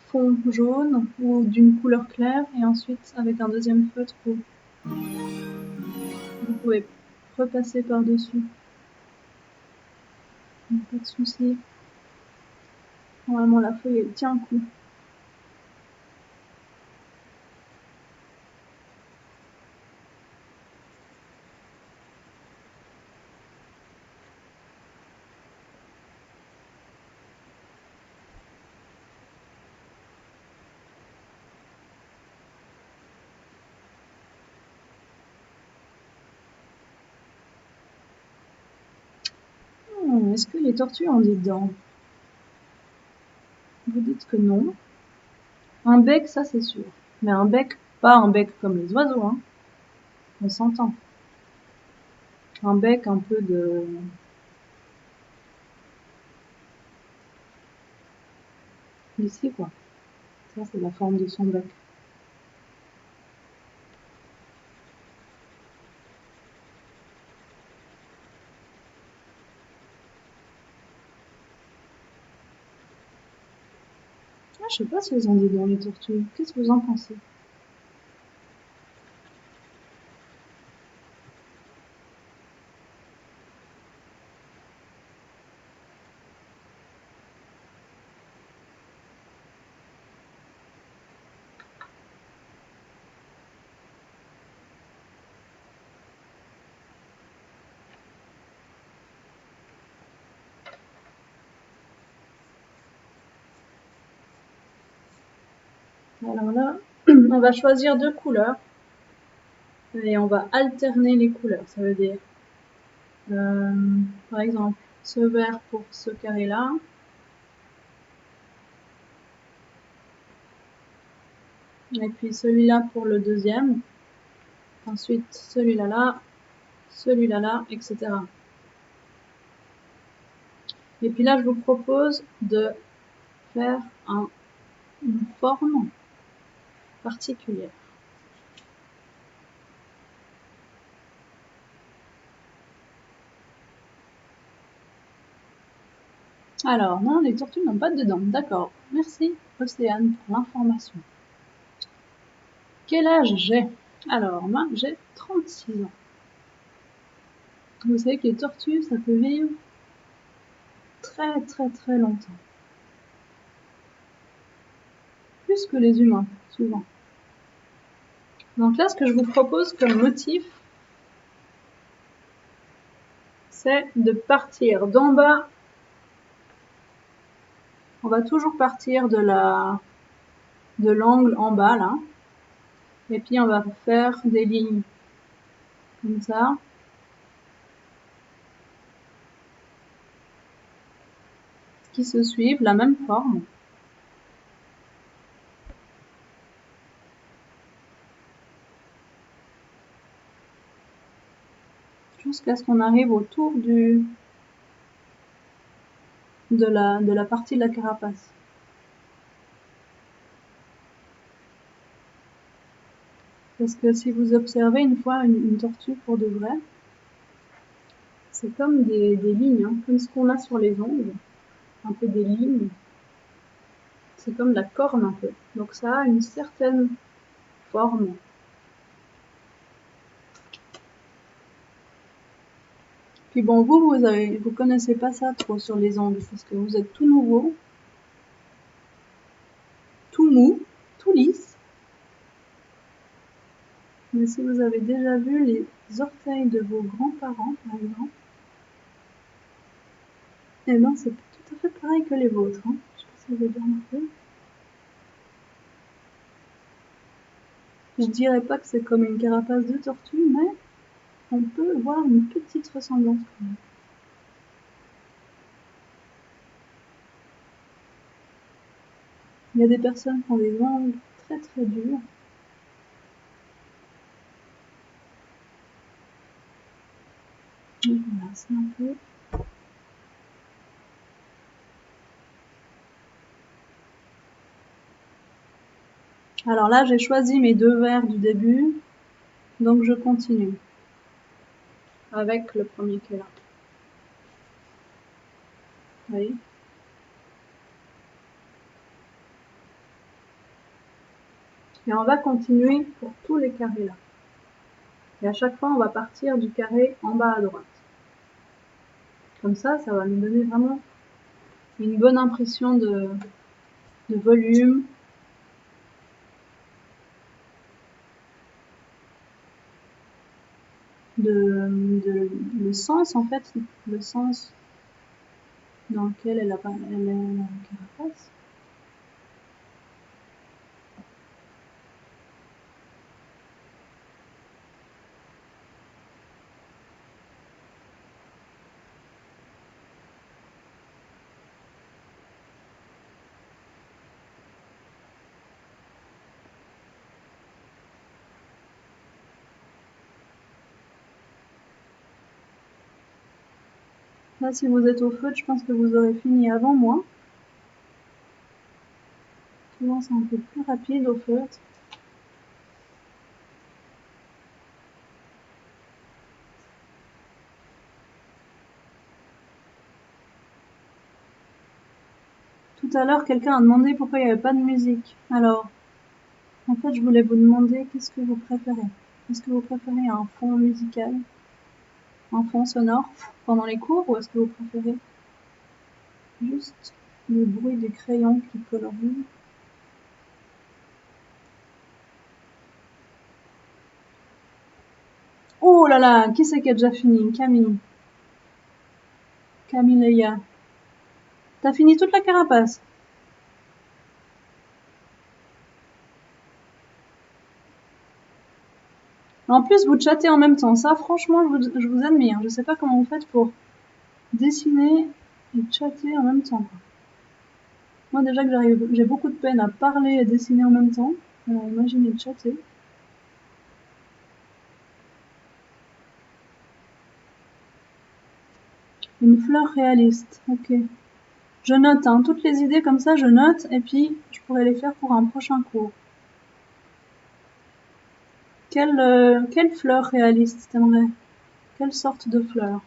fond jaune ou d'une couleur claire et ensuite avec un deuxième feutre vous pouvez repasser par-dessus. Pas de souci. Normalement la feuille elle tient le coup. Est-ce que les tortues ont des dents? Vous dites que non. Un bec, ça c'est sûr. Mais un bec, pas un bec comme les oiseaux, hein. On s'entend. Un bec un peu de... Ici, quoi. Ça, c'est la forme de son bec. Ah, je sais pas si elles ont des dents, les tortues. Qu'est-ce que vous en pensez? Alors là, on va choisir deux couleurs et on va alterner les couleurs. Ça veut dire, par exemple, ce vert pour ce carré-là. Et puis celui-là pour le deuxième. Ensuite, celui-là là, celui-là là, etc. Et puis là, je vous propose de faire une forme particulière. Alors, non, les tortues n'ont pas de dents. D'accord. Merci, Océane, pour l'information. Quel âge j'ai? Alors, moi, j'ai 36 ans. Vous savez que les tortues, ça peut vivre très très très longtemps. Plus que les humains, souvent. Donc là, ce que je vous propose comme motif, c'est de partir d'en bas. On va toujours partir de l'angle en bas, là. Et puis, on va faire des lignes comme ça. Qui se suivent, la même forme. Jusqu'à ce qu'on arrive autour de la partie de la carapace. Parce que si vous observez une fois une tortue pour de vrai, c'est comme des lignes, hein, comme ce qu'on a sur les ongles, un peu des lignes. C'est comme la corne un peu. Donc ça a une certaine forme. Puis bon, vous connaissez pas ça trop sur les ongles, parce que vous êtes tout nouveau, tout mou, tout lisse. Mais si vous avez déjà vu les orteils de vos grands-parents, par exemple, eh ben c'est tout à fait pareil que les vôtres. Hein. Je sais pas si vous avez bien remarqué. Je dirais pas que c'est comme une carapace de tortue, mais on peut voir une petite ressemblance quand même. Il y a des personnes qui ont des ongles très très durs. Et voilà, c'est un peu. Alors là, j'ai choisi mes 2 verres du début, donc je continue avec le premier qui est là. Vous voyez ? Et on va continuer pour tous les carrés là. Et à chaque fois, on va partir du carré en bas à droite. Comme ça, ça va nous donner vraiment une bonne impression de volume. Le sens, en fait, le sens dans lequel elle a la carapace. Là, si vous êtes au feutre, je pense que vous aurez fini avant moi. Souvent, c'est un peu plus rapide au feutre. Tout à l'heure, quelqu'un a demandé pourquoi il n'y avait pas de musique. Alors, en fait, je voulais vous demander qu'est-ce que vous préférez. Est-ce que vous préférez un fond musical, un fond sonore pendant les cours, ou est-ce que vous préférez juste le bruit des crayons qui colorient? Oh là là, qui c'est qui a déjà fini? Camille. Camilleia. T'as fini toute la carapace? En plus, vous chattez en même temps. Ça, franchement, je vous admire. Je sais pas comment vous faites pour dessiner et chatter en même temps. Moi, déjà que j'ai beaucoup de peine à parler et dessiner en même temps. Alors, imaginez chatter. Une fleur réaliste. Ok. Je note, hein, toutes les idées comme ça, je note, et puis je pourrais les faire pour un prochain cours. Quelle fleur réaliste t'aimerais? Quelle sorte de fleur?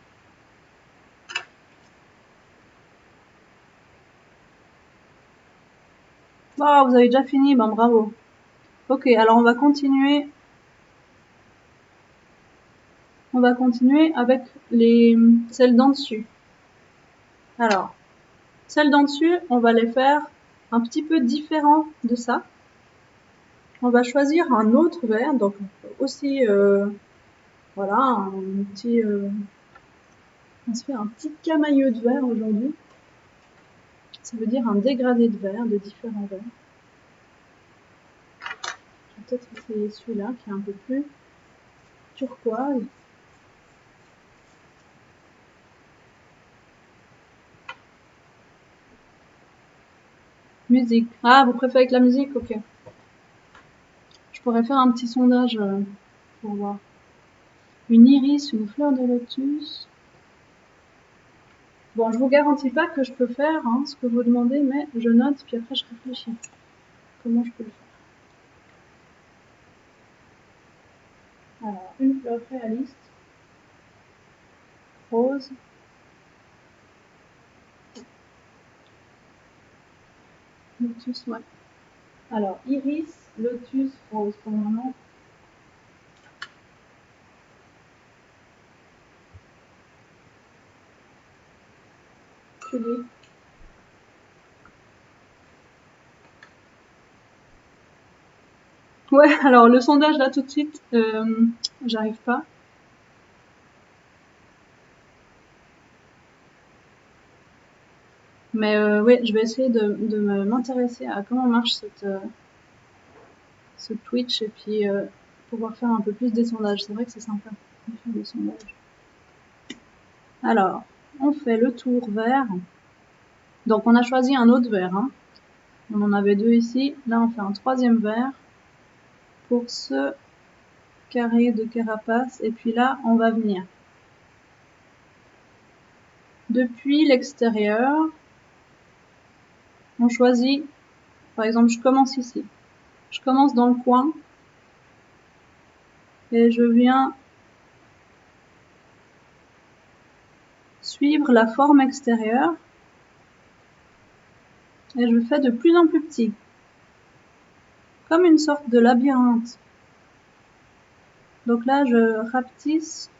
Oh, vous avez déjà fini, ben bravo. Ok, alors on va continuer. On va continuer avec celles d'en dessus. Alors, celles d'en dessus, on va les faire un petit peu différent de ça. On va choisir un autre vert, donc aussi, voilà, un petit, on se fait un petit camailleux de vert aujourd'hui. Ça veut dire un dégradé de vert, de différents verts. Je vais peut-être essayer celui-là qui est un peu plus turquoise. Musique. Ah, vous préférez avec la musique? Ok. Je pourrais faire un petit sondage pour voir. Une iris, une fleur de lotus. Bon, je vous garantis pas que je peux faire ce que vous demandez, mais je note, puis après je réfléchis. Comment je peux le faire? Alors, une fleur réaliste. Rose. Lotus, ouais. Alors, iris, lotus, rose. Pour le moment, tulipe. Ouais, alors le sondage là tout de suite, j'arrive pas. Mais ouais, je vais essayer de m'intéresser à comment marche ce Twitch et puis pouvoir faire un peu plus des sondages. C'est vrai que c'est sympa de faire des sondages. Alors, on fait le tour vert. Donc on a choisi un autre vert. Hein. On en avait deux ici. Là, on fait un troisième vert pour ce carré de carapace. Et puis là, on va venir depuis l'extérieur. On choisit, par exemple, je commence ici. Je commence dans le coin et je viens suivre la forme extérieure et je fais de plus en plus petit, comme une sorte de labyrinthe. Donc là, je rapetisse.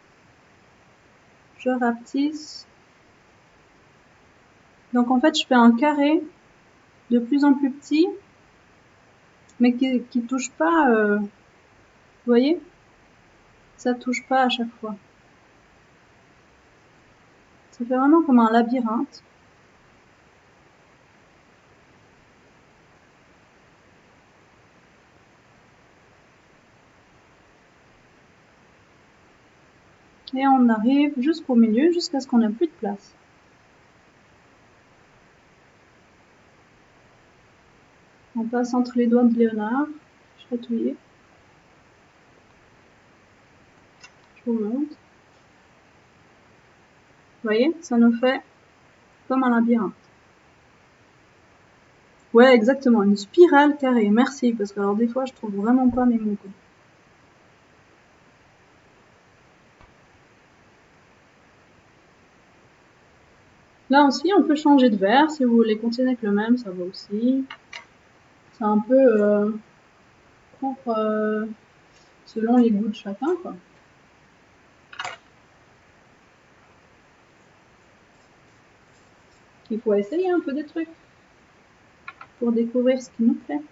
Donc en fait, je fais un carré de plus en plus petit, mais qui touche pas, vous voyez? Ça touche pas à chaque fois. Ça fait vraiment comme un labyrinthe. Et on arrive jusqu'au milieu, jusqu'à ce qu'on ait plus de place. On passe entre les doigts de Léonard, chatouiller. Je vous montre. Vous voyez, ça nous fait comme un labyrinthe. Ouais, exactement, une spirale carrée. Merci, parce que alors des fois, je trouve vraiment pas mes mots. Quoi. Là aussi, on peut changer de verre. Si vous voulez continuer avec le même, ça va aussi. C'est un peu propre selon les goûts de chacun, quoi. Il faut essayer un peu des trucs pour découvrir ce qui nous plaît.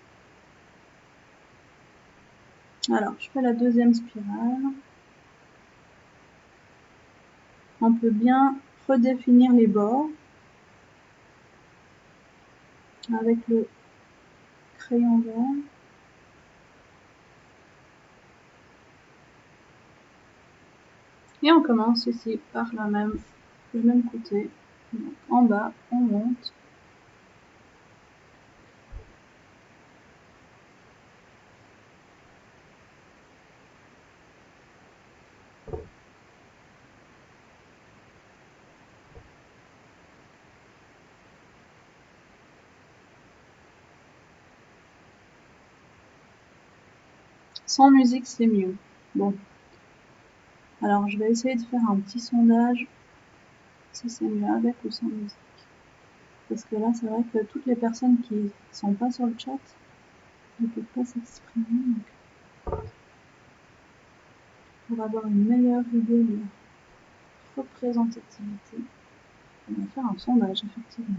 Alors, je fais la deuxième spirale. On peut bien redéfinir les bords avec le crayon vert. Et on commence ici par le même côté. Donc, en bas, on monte. Sans musique, c'est mieux. Bon. Alors, je vais essayer de faire un petit sondage si c'est mieux avec ou sans musique. Parce que là, c'est vrai que toutes les personnes qui sont pas sur le chat ne peuvent pas s'exprimer. Pour avoir une meilleure idée de la représentativité, on va faire un sondage, effectivement.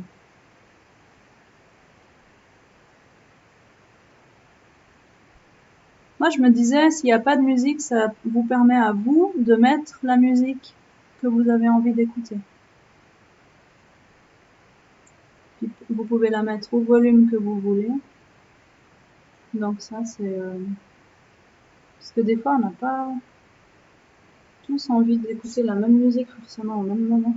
Moi, je me disais, s'il n'y a pas de musique, ça vous permet à vous de mettre la musique que vous avez envie d'écouter. Vous pouvez la mettre au volume que vous voulez. Donc ça, c'est... Parce que des fois, on n'a pas tous envie d'écouter la même musique forcément au même moment.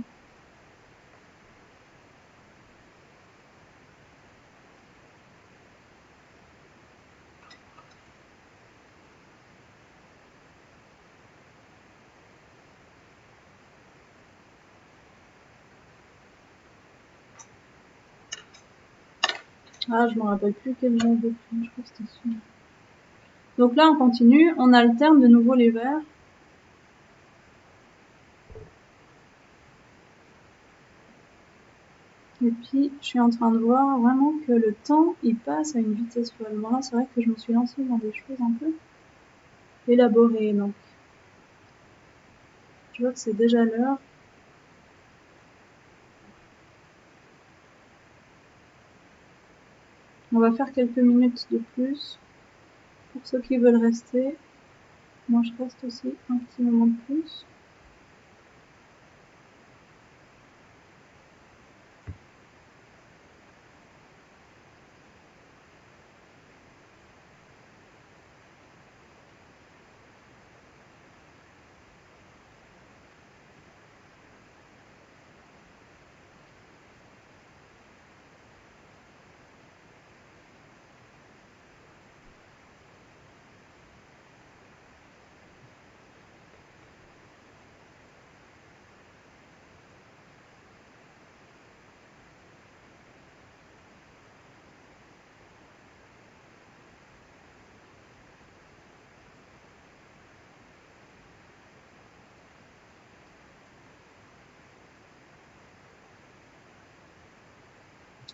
Ah, je me rappelle plus quel genre de film, je crois que c'était celui-là. Donc là, on continue, on alterne de nouveau les vers. Et puis, je suis en train de voir vraiment que le temps, il passe à une vitesse folle. Voilà, c'est vrai que je me suis lancée dans des choses un peu élaborées, donc. Je vois que c'est déjà l'heure. On va faire quelques minutes de plus. Pour ceux qui veulent rester, moi je reste aussi un petit moment de plus.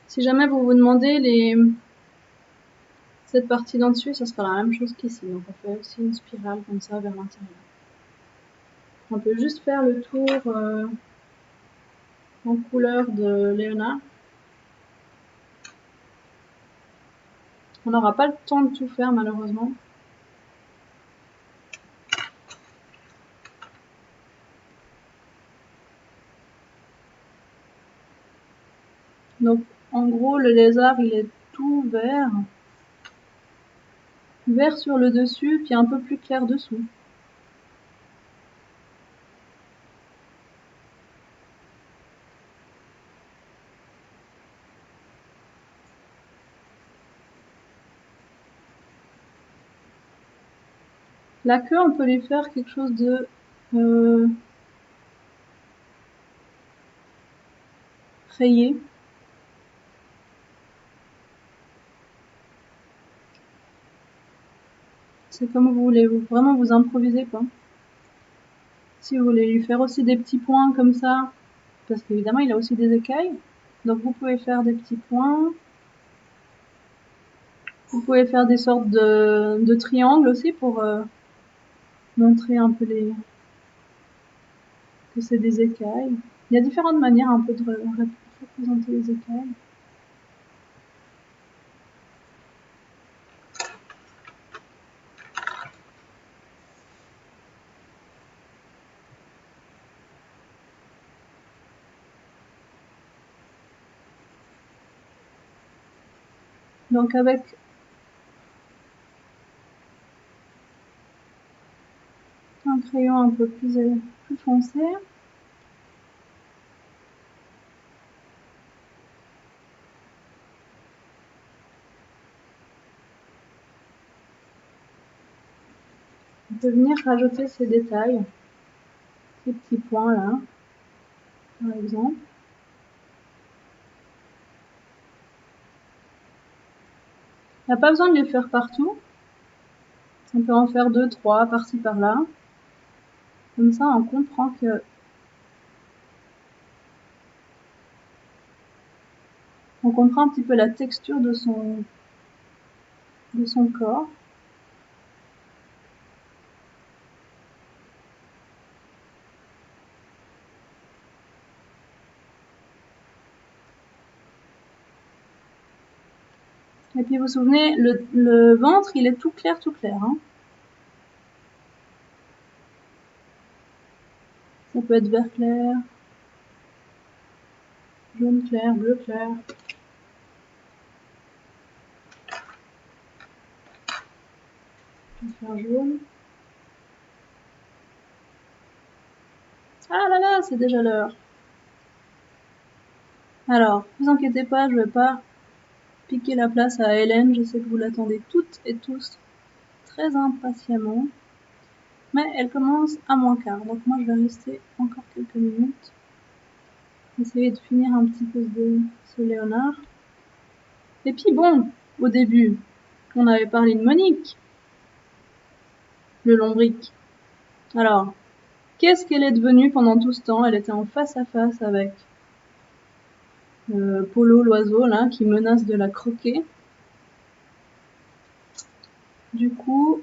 Si jamais vous vous demandez cette partie d'en dessus, ça sera la même chose qu'ici. Donc on fait aussi une spirale comme ça vers l'intérieur. On peut juste faire le tour en couleur de Léonard. On n'aura pas le temps de tout faire malheureusement. Donc en gros le lézard il est tout vert. Vert sur le dessus puis un peu plus clair dessous. La queue, on peut lui faire quelque chose de rayé. C'est comme vous voulez, vraiment vous improvisez quoi. Si vous voulez lui faire aussi des petits points comme ça, parce qu'évidemment il a aussi des écailles, donc vous pouvez faire des petits points. Vous pouvez faire des sortes de triangles aussi pour montrer un peu que c'est des écailles. Il y a différentes manières un peu de représenter les écailles. Donc avec un crayon un peu plus foncé, on peut venir rajouter ces détails, ces petits points là, par exemple. Il n'y a pas besoin de les faire partout. On peut en faire 2, 3 par-ci par-là. Comme ça, on comprend que Donc on prend un petit peu la texture de son corps. Et puis vous vous souvenez, le ventre, il est tout clair, hein. Ça peut être vert clair, jaune clair, bleu clair. Je vais faire jaune. Ah là là, c'est déjà l'heure. Alors, vous inquiétez pas, je vais pas piquer la place à Hélène. Je sais que vous l'attendez toutes et tous très impatiemment. Mais elle commence à -15, donc moi je vais rester encore quelques minutes. Essayer de finir un petit peu ce Léonard. Et puis bon, au début, on avait parlé de Monique, le lombric. Alors, qu'est-ce qu'elle est devenue pendant tout ce temps? Elle était en face à face avec Polo, l'oiseau, là, qui menace de la croquer. Du coup,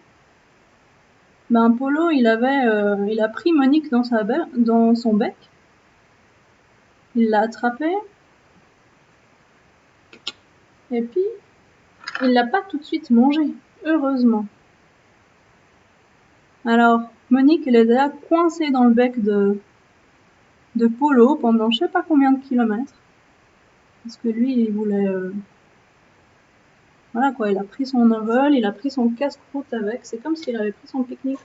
ben Polo, il a pris Monique dans son bec. Il l'a attrapée. Et puis, il l'a pas tout de suite mangée, heureusement. Alors, Monique, elle est là coincée dans le bec de Polo pendant je sais pas combien de kilomètres. Parce que lui, il voulait... voilà quoi, il a pris son envol, il a pris son casse-croûte avec. C'est comme s'il avait pris son pique-nique.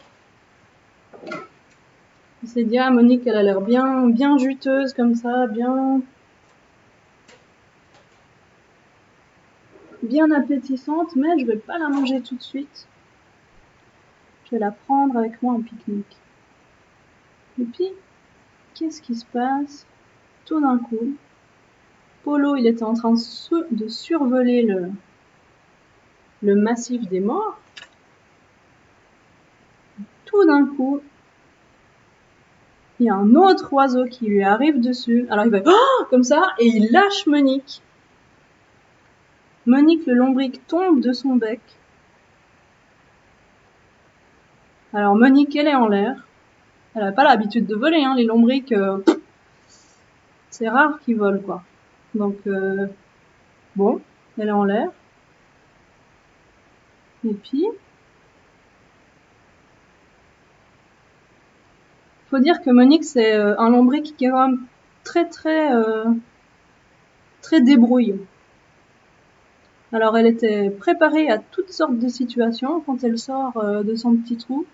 Il s'est dit, ah, Monique, elle a l'air bien juteuse comme ça, bien appétissante, mais je vais pas la manger tout de suite. Je vais la prendre avec moi en pique-nique. Et puis, qu'est-ce qui se passe? Tout d'un coup, Polo, il était en train de survoler le massif des morts. Tout d'un coup, il y a un autre oiseau qui lui arrive dessus. Alors il va comme ça et il lâche Monique. Monique le lombric tombe de son bec. Alors Monique, elle est en l'air. Elle n'a pas l'habitude de voler, hein. Les lombrics, c'est rare qu'ils volent, quoi. Donc bon, elle est en l'air. Et puis, faut dire que Monique, c'est un lombric qui est quand même très débrouille. Alors elle était préparée à toutes sortes de situations quand elle sort de son petit trou.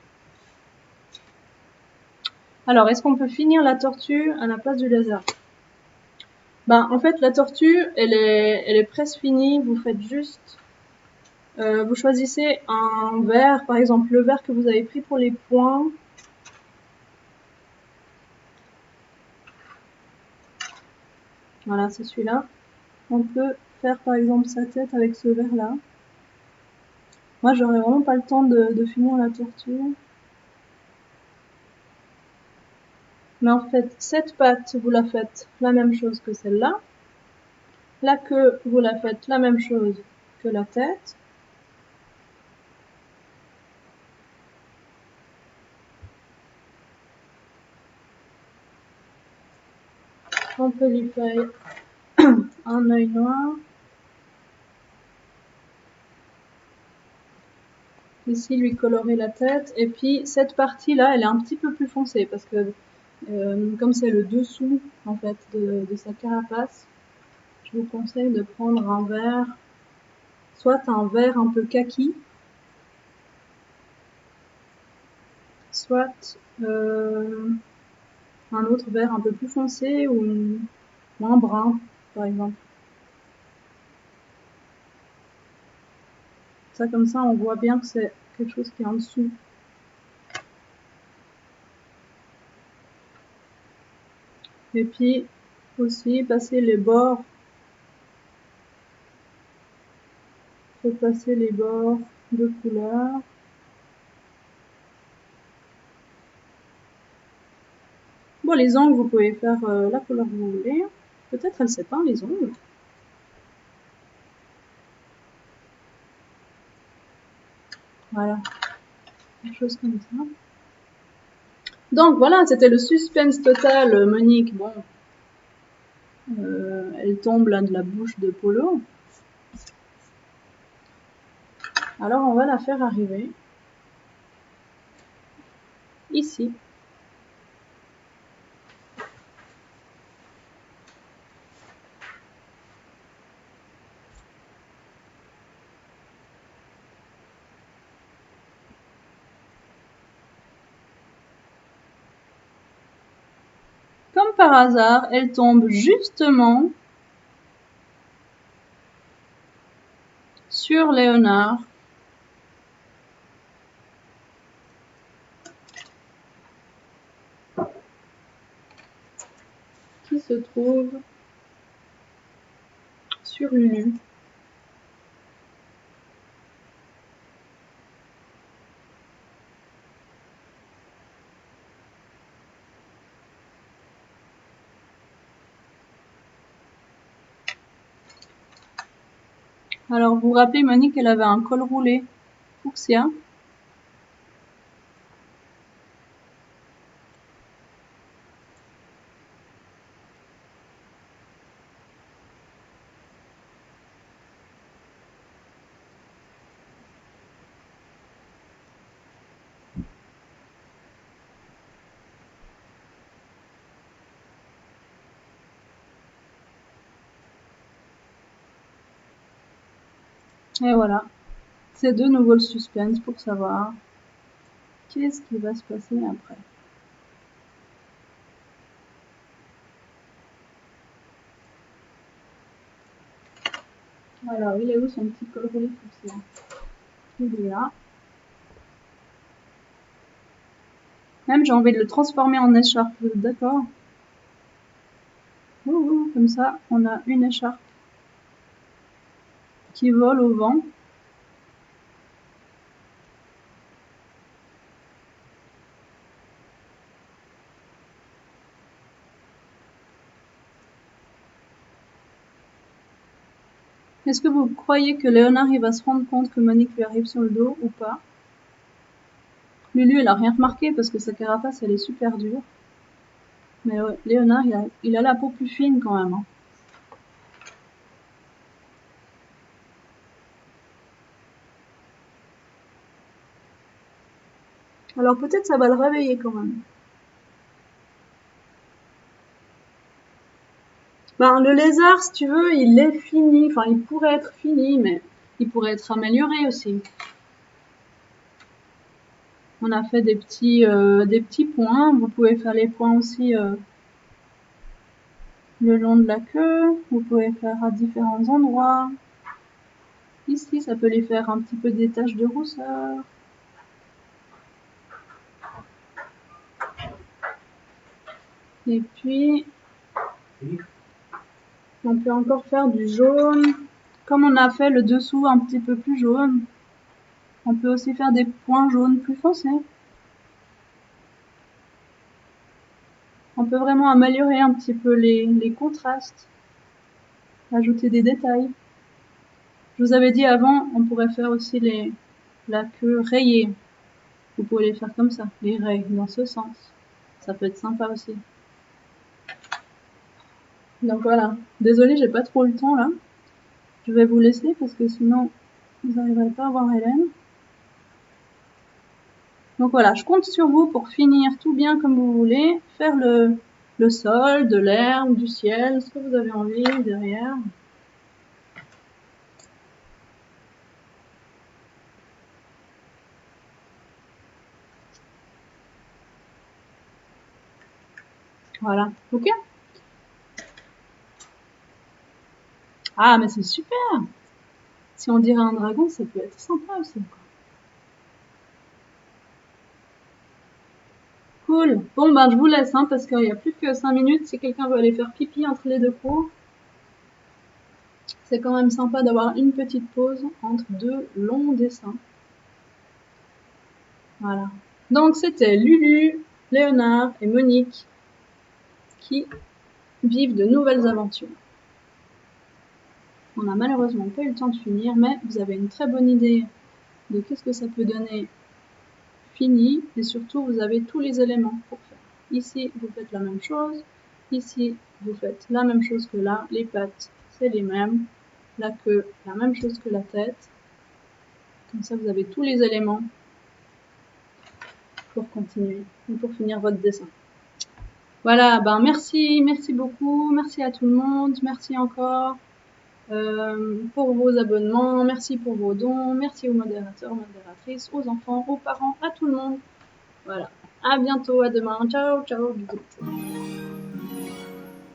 Alors, est-ce qu'on peut finir la tortue à la place du lézard? Ben, en fait, la tortue, elle est presque finie. Vous faites juste, vous choisissez un verre, par exemple le verre que vous avez pris pour les points. Voilà, c'est celui-là. On peut faire par exemple sa tête avec ce verre-là. Moi, j'aurais vraiment pas le temps de finir la tortue. Mais en fait, cette patte, vous la faites la même chose que celle-là. La queue, vous la faites la même chose que la tête. On peut lui faire un œil noir. Ici, lui colorer la tête. Et puis, cette partie-là, elle est un petit peu plus foncée parce que comme c'est le dessous, en fait, de sa carapace, je vous conseille de prendre un vert, soit un vert un peu kaki, soit un autre vert un peu plus foncé ou un brun, par exemple. Ça, comme ça, on voit bien que c'est quelque chose qui est en dessous. Et puis, aussi, passer les bords. Faut passer les bords de couleur. Bon, les ongles, vous pouvez faire la couleur que vous voulez. Peut-être elle sait pas les ongles. Voilà, quelque chose comme ça. Donc voilà, c'était le suspense total. Monique, bon, elle tombe là de la bouche de Polo. Alors on va la faire arriver ici. Comme par hasard, elle tombe justement sur Léonard. Qui se trouve sur Lulu. Alors vous vous rappelez, Monique, elle avait un col roulé fuchsia. Et voilà, c'est de nouveau le suspense pour savoir qu'est-ce qui va se passer après. Alors, il est où son petit col roulé fuchsia? Il est là. Même j'ai envie de le transformer en écharpe, vous êtes d'accord? Comme ça, on a une écharpe qui vole au vent. Est-ce que vous croyez que Léonard il va se rendre compte que Monique lui arrive sur le dos ou pas? Lulu, elle a rien remarqué parce que sa carapace, elle est super dure. Mais ouais, Léonard, il a la peau plus fine quand même. Hein. Alors peut-être ça va le réveiller quand même. Ben, le lézard, si tu veux, il est fini. Enfin, il pourrait être fini, mais il pourrait être amélioré aussi. On a fait des petits points. Vous pouvez faire les points aussi le long de la queue. Vous pouvez faire à différents endroits. Ici, ça peut les faire un petit peu des taches de rousseur. Et puis, on peut encore faire du jaune. Comme on a fait le dessous un petit peu plus jaune, on peut aussi faire des points jaunes plus foncés. On peut vraiment améliorer un petit peu les contrastes, ajouter des détails. Je vous avais dit avant, on pourrait faire aussi la queue rayée. Vous pouvez les faire comme ça, les raies, dans ce sens. Ça peut être sympa aussi. Donc voilà. Désolée, j'ai pas trop le temps là. Je vais vous laisser parce que sinon, vous n'arriverez pas à voir Hélène. Donc voilà, je compte sur vous pour finir tout bien comme vous voulez. Faire le sol, de l'herbe, du ciel, ce que vous avez envie derrière. Voilà, ok? Ah, mais c'est super! Si on dirait un dragon, ça peut être sympa aussi. Cool. Bon, ben, je vous laisse, hein, parce qu'il n'y a plus que 5 minutes. Si quelqu'un veut aller faire pipi entre les deux cours, c'est quand même sympa d'avoir une petite pause entre deux longs dessins. Voilà. Donc, c'était Lulu, Léonard et Monique qui vivent de nouvelles aventures. On n'a malheureusement pas eu le temps de finir, mais vous avez une très bonne idée de qu'est-ce que ça peut donner fini, et surtout vous avez tous les éléments pour faire. Ici vous faites la même chose, ici vous faites la même chose que là, les pattes c'est les mêmes, la queue la même chose que la tête, comme ça vous avez tous les éléments pour continuer et pour finir votre dessin. Voilà, ben merci beaucoup, merci à tout le monde, merci encore pour vos abonnements, merci pour vos dons, merci aux modérateurs, modératrices, aux enfants, aux parents, à tout le monde. Voilà, à bientôt, à demain, ciao, ciao, bisous.